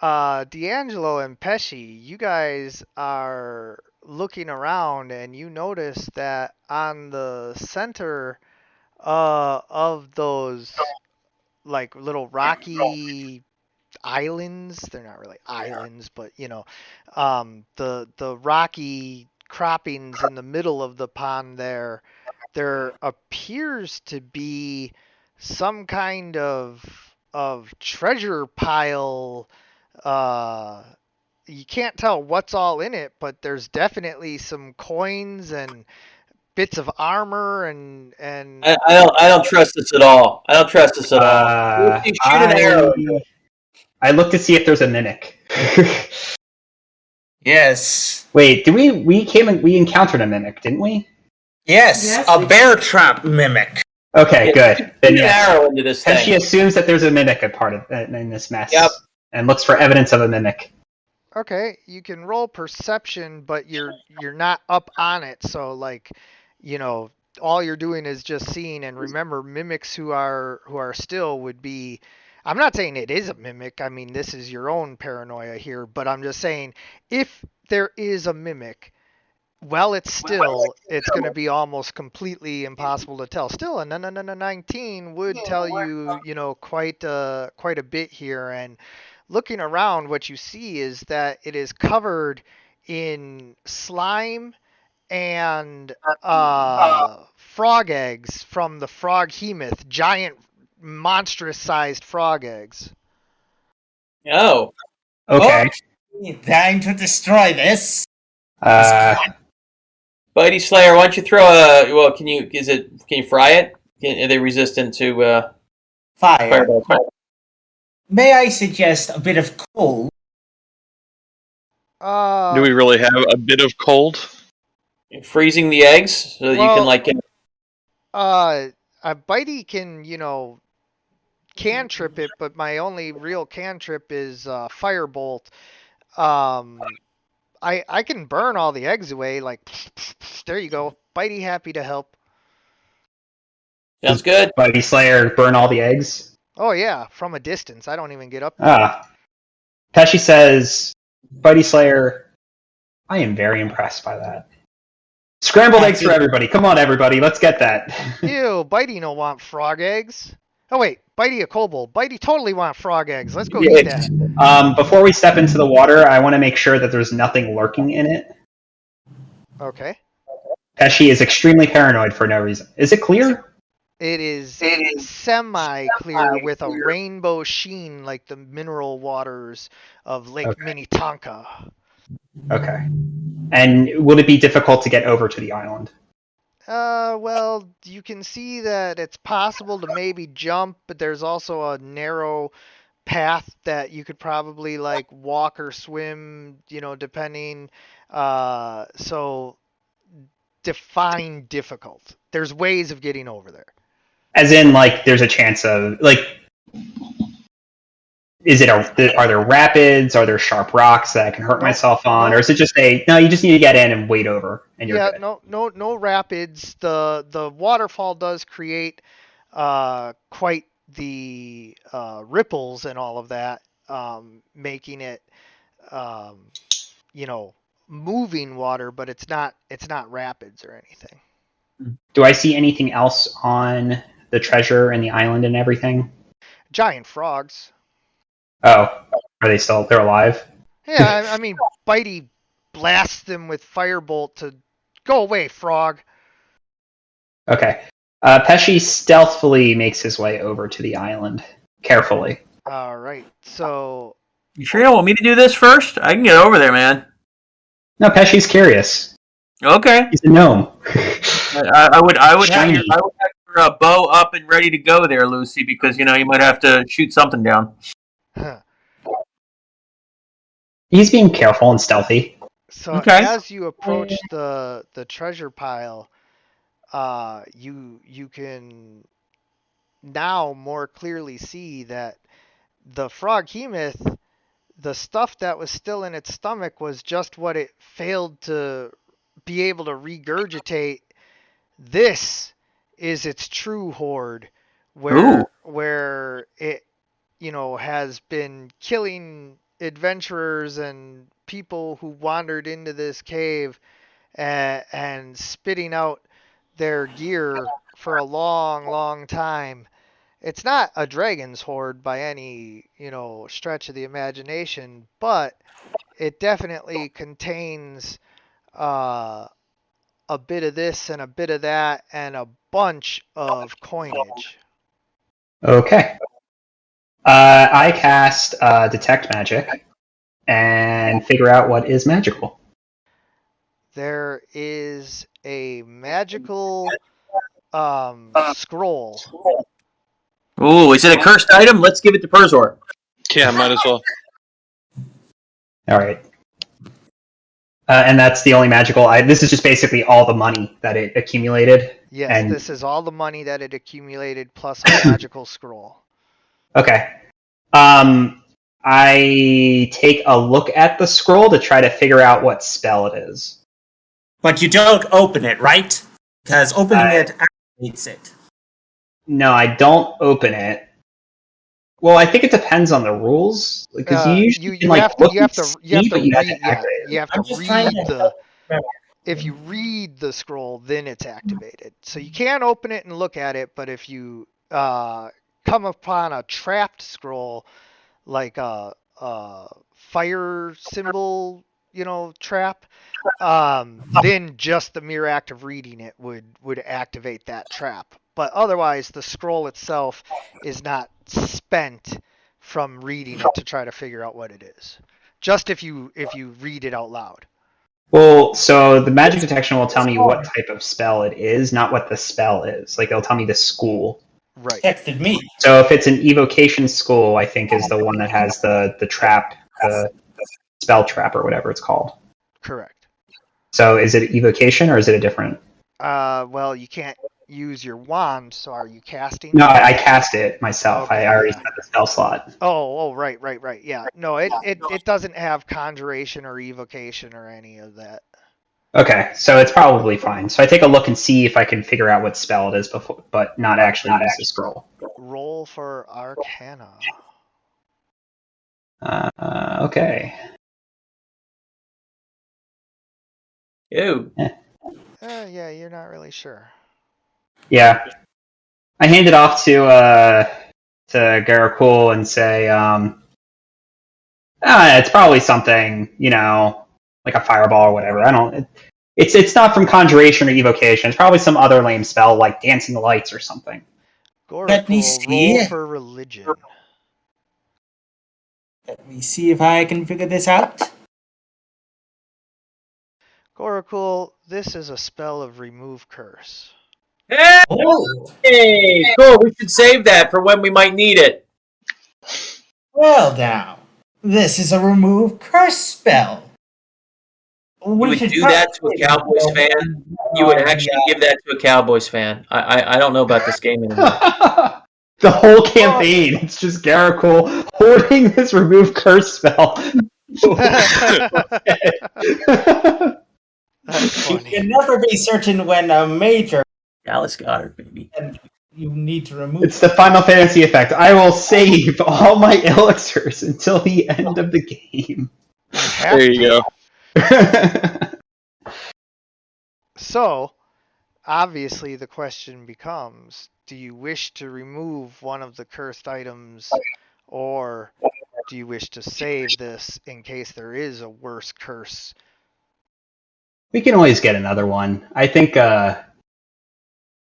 D'Angelo and Pesci, you guys are looking around and you notice that on the center of those like little rocky islands, they're not really islands, but the rocky croppings in the middle of the pond there appears to be some kind of treasure pile. You can't tell what's all in it, but there's definitely some coins and bits of armor and I don't trust this at all. I don't trust this at all. You shoot an arrow. I looked to see if there's a mimic. Yes. Wait, we encountered a mimic, didn't we? Yes, Yes, a we- bear trap mimic. Okay, good. Then Shoot an yes. arrow into this And she thing. assumes that there's a mimic a part of in this mess. Yep. And looks for evidence of a mimic. Okay, you can roll perception, but you're not up on it, so like, all you're doing is just seeing. And remember, mimics who are still would be. I'm not saying it is a mimic. I mean, this is your own paranoia here, but I'm just saying if there is a mimic, it's going to be almost completely impossible to tell. Still, a 19 would tell you, quite a bit here. And looking around, what you see is that it is covered in slime and frog eggs from the froghemoth, giant, monstrous-sized frog eggs. Oh. Okay. Time to destroy this. Bitey Slayer, why don't you throw a... Well, can you fry it? Are they resistant to Fire. fireballs? May I suggest a bit of coal? Do we really have a bit of cold? Freezing the eggs so that you can, like... Bitey can, cantrip it, but my only real cantrip is Firebolt. I can burn all the eggs away, like, there you go. Bitey happy to help. Sounds good. Bitey Slayer burn all the eggs. Oh yeah, from a distance. I don't even get up there. Ah. Pesci says, Bitey Slayer, I am very impressed by that. Scrambled eggs for everybody. Come on, everybody. Let's get that. Ew, Bitey don't want frog eggs. Oh wait, Bitey a kobold. Bitey totally want frog eggs. Let's go Yeah. eat that. Before we step into the water, I want to make sure that there's nothing lurking in it. Okay. Pesci is extremely paranoid for no reason. Is it clear? It is semi-clear with a rainbow sheen like the mineral waters of Lake Okay. Minnetonka. Okay. And would it be difficult to get over to the island? Well, you can see that it's possible to maybe jump, but there's also a narrow path that you could probably like walk or swim, depending. So define difficult. There's ways of getting over there. As in, like, there's a chance of, like, are there rapids? Are there sharp rocks that I can hurt myself on? Or is it just no, you just need to get in and wade over and you're good? No rapids. The waterfall does create quite the ripples and all of that, making it moving water, but it's not rapids or anything. Do I see anything else on the treasure and the island and everything? Giant frogs. Oh, they're alive? Yeah, I mean, Bitey blasts them with firebolt to go away, frog. Okay. Pesci stealthily makes his way over to the island, carefully. All right, so... You sure you don't want me to do this first? I can get over there, man. No, Pesci's curious. Okay. He's a gnome. I would have your bow up and ready to go there, Lucy, because, you might have to shoot something down. Huh. He's being careful and stealthy. So Okay. as you approach the treasure pile, you can now more clearly see that the froghemoth, the stuff that was still in its stomach was just what it failed to be able to regurgitate. This is its true hoard, where it has been killing adventurers and people who wandered into this cave and spitting out their gear for a long, long time. It's not a dragon's hoard by any, stretch of the imagination, but it definitely contains a bit of this and a bit of that and a bunch of coinage. Okay. I cast Detect Magic and figure out what is magical. There is a magical scroll. Ooh, is it a cursed item? Let's give it to Perzor. Yeah, might as well. All right. And that's the only magical. This is just basically all the money that it accumulated. Yes, this is all the money that it accumulated plus a magical scroll. Okay. I take a look at the scroll to try to figure out what spell it is. But you don't open it, right? Because opening it activates it. No, I don't open it. Well, I think it depends on the rules because you usually can have to read the. If you read the scroll, then it's activated. So you can open it and look at it, but if you come upon a trapped scroll, like a fire symbol, trap, then just the mere act of reading it would activate that trap. But otherwise, the scroll itself is not spent from reading it to try to figure out what it is. Just if you read it out loud. Well, so the magic detection will tell me what type of spell it is, not what the spell is. Like, it'll tell me the school. Right. Texted me. So if it's an evocation school, I think is the one that has the trap, the spell trap or whatever it's called. Correct. So is it evocation or is it a different? Well, you can't use your wand, so are you casting? No, I cast it myself. Okay, I already set the spell slot. Oh, right. Yeah. No, it doesn't have conjuration or evocation or any of that. Okay, so it's probably fine. So I take a look and see if I can figure out what spell it is before, but not actually use the scroll. Roll for Arcana. Okay. Ew. Yeah, you're not really sure. Yeah. I hand it off to Garakul and say, it's probably something, like a fireball or whatever. It's not from conjuration or evocation. It's probably some other lame spell like dancing lights or something. Let me Gorakul, see. roll for religion. Let me see if I can figure this out. Gorakul, this is a spell of remove curse. Oh, Hey, cool. We should save that for when we might need it. well now. This is a remove curse spell. You would do that to a Cowboys fan? You would actually give that to a Cowboys fan. I don't know about this game anymore. The whole campaign, it's just Garrickle hoarding this remove curse spell. That's You funny. can never be certain when a major Dallas Goddard, baby. and you need to remove. It's the Final Fantasy effect. I will save all my elixirs until the end of the game. There you go. So, obviously, the question becomes, do you wish to remove one of the cursed items, or do you wish to save this in case there is a worse curse? We can always get another one. I think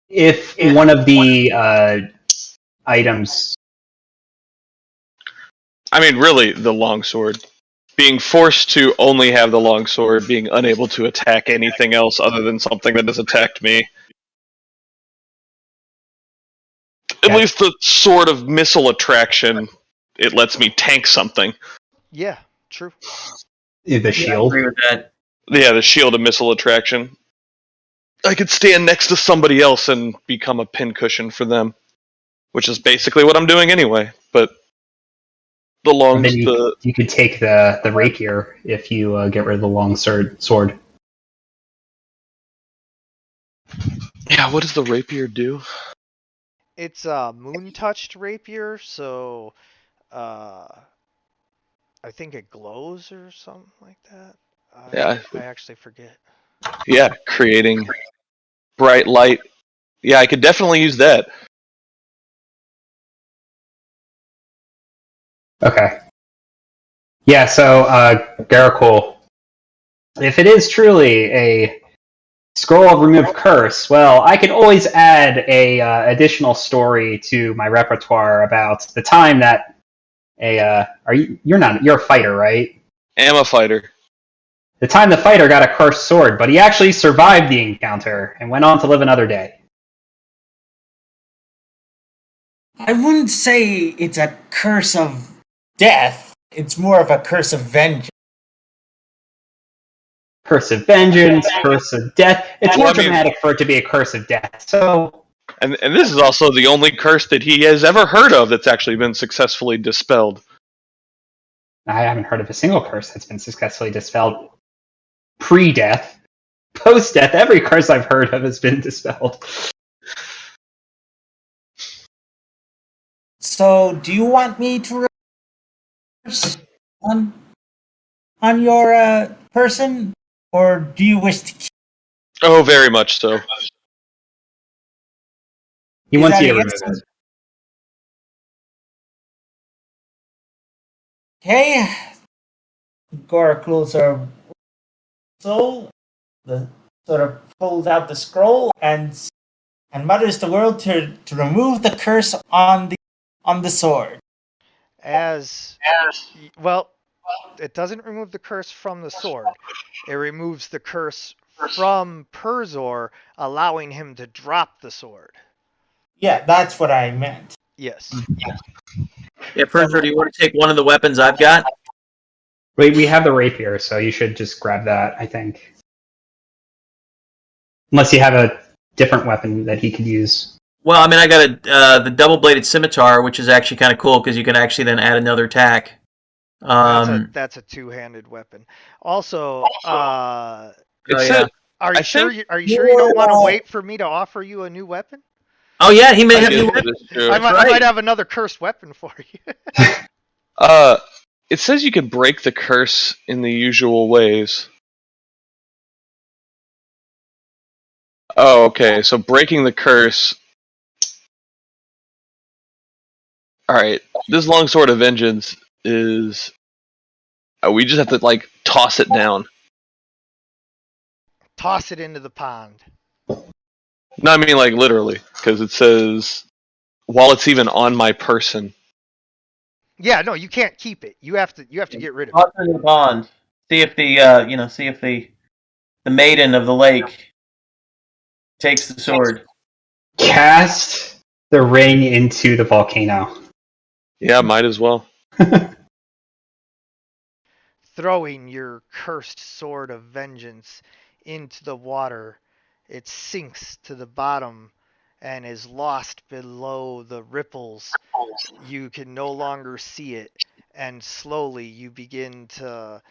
if one of the items... I mean, really, the longsword. Being forced to only have the longsword, being unable to attack anything else other than something that has attacked me. At Yeah. least the sword of missile attraction, it lets me tank something. Yeah, true. The I shield. agree with that. Yeah, the shield of missile attraction. I could stand next to somebody else and become a pincushion for them, which is basically what I'm doing anyway. But the long, And then you could take the rapier if you get rid of the long sword. yeah. What does the rapier do? It's a moon-touched rapier, so I think it glows or something like that. Yeah. I actually forget. Yeah, creating bright light. Yeah, I could definitely use that. Okay. Yeah, so Garrickle, if it is truly a scroll of remove curse, well, I could always add a additional story to my repertoire about the time that you're a fighter, right? Am a fighter. The time the fighter got a cursed sword, but he actually survived the encounter and went on to live another day. I wouldn't say it's a curse of death. It's more of a curse of vengeance. Curse of vengeance, curse of death. It's Well, more I mean- dramatic for it to be a curse of death. So And this is also the only curse that he has ever heard of that's actually been successfully dispelled. I haven't heard of a single curse that's been successfully dispelled pre-death. Post-death, every curse I've heard of has been dispelled. So, do you want me to reverse on your person, or do you wish to keep? Oh, very much so. He Is wants that you to a remove yes? it. Okay. Gorakul sort of pulls out the scroll and mutters the word to remove the curse on the sword. Well, it doesn't remove the curse from the sword. It removes the curse from Perzor, allowing him to drop the sword. Yeah, that's what I meant. Yes. Yeah, Persia, do you want to take one of the weapons I've got? We have the rapier, so you should just grab that, I think. Unless you have a different weapon that he could use. Well, I mean, I got the double-bladed scimitar, which is actually kind of cool because you can actually then add another attack. That's a two-handed weapon. Also, It Oh, said, are you I sure? think- Are you sure you don't want to wait for me to offer you a new weapon? Oh yeah, he may I have guess new it weapons. is true. I might right. have another cursed weapon for you. It says you could break the curse in the usual ways. Oh, okay. So breaking the curse. Alright. This longsword of vengeance is. We just have to, toss it down. Toss it into the pond. No, I mean, literally. Because it says. while it's even on my person. Yeah, no, you can't keep it. You have to get rid of it. Toss it in the pond. See if the maiden of the lake takes the sword. Cast the ring into the volcano. Yeah, might as well. Throwing your cursed sword of vengeance into the water, it sinks to the bottom and is lost below the ripples. You can no longer see it, and slowly you begin to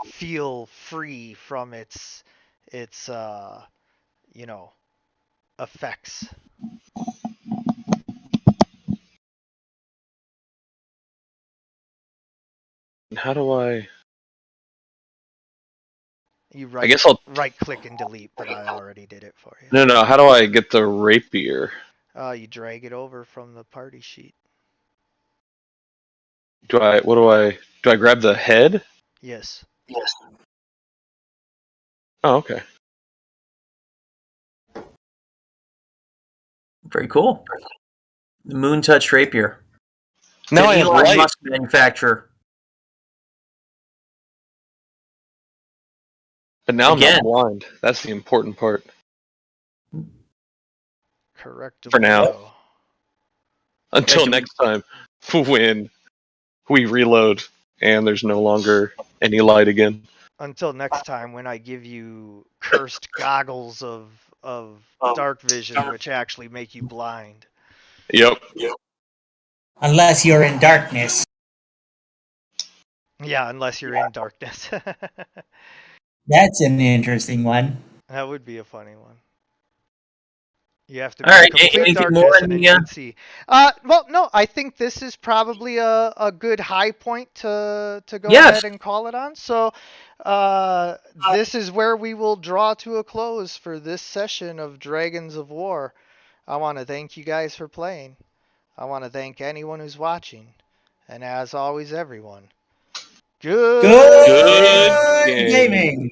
feel free from its effects. How do I? You I guess I'll. right click and delete, but I already did it for you. No. How do I get the rapier? You drag it over from the party sheet. Do I? What do I? Do I grab the head? Yes. Oh, okay. Very cool. The Moon Touch rapier. Now I It's have an Elon light. Musk manufacturer. But now Again. I'm not blind. That's the important part. Correct. For now. Until next time, when we reload and there's no longer any light again. Until next time, when I give you cursed goggles of dark vision, which actually make you blind. Yep. Unless you're in darkness. Yeah, unless you're in darkness. That's an interesting one. That would be a funny one. You have to be All right, in complete anything darkness more and in then the, you can see. Well, no, I think this is probably a good high point to go ahead and call it on. So, this is where we will draw to a close for this session of Dragons of War. I want to thank you guys for playing. I want to thank anyone who's watching. And as always, everyone, good Good gaming.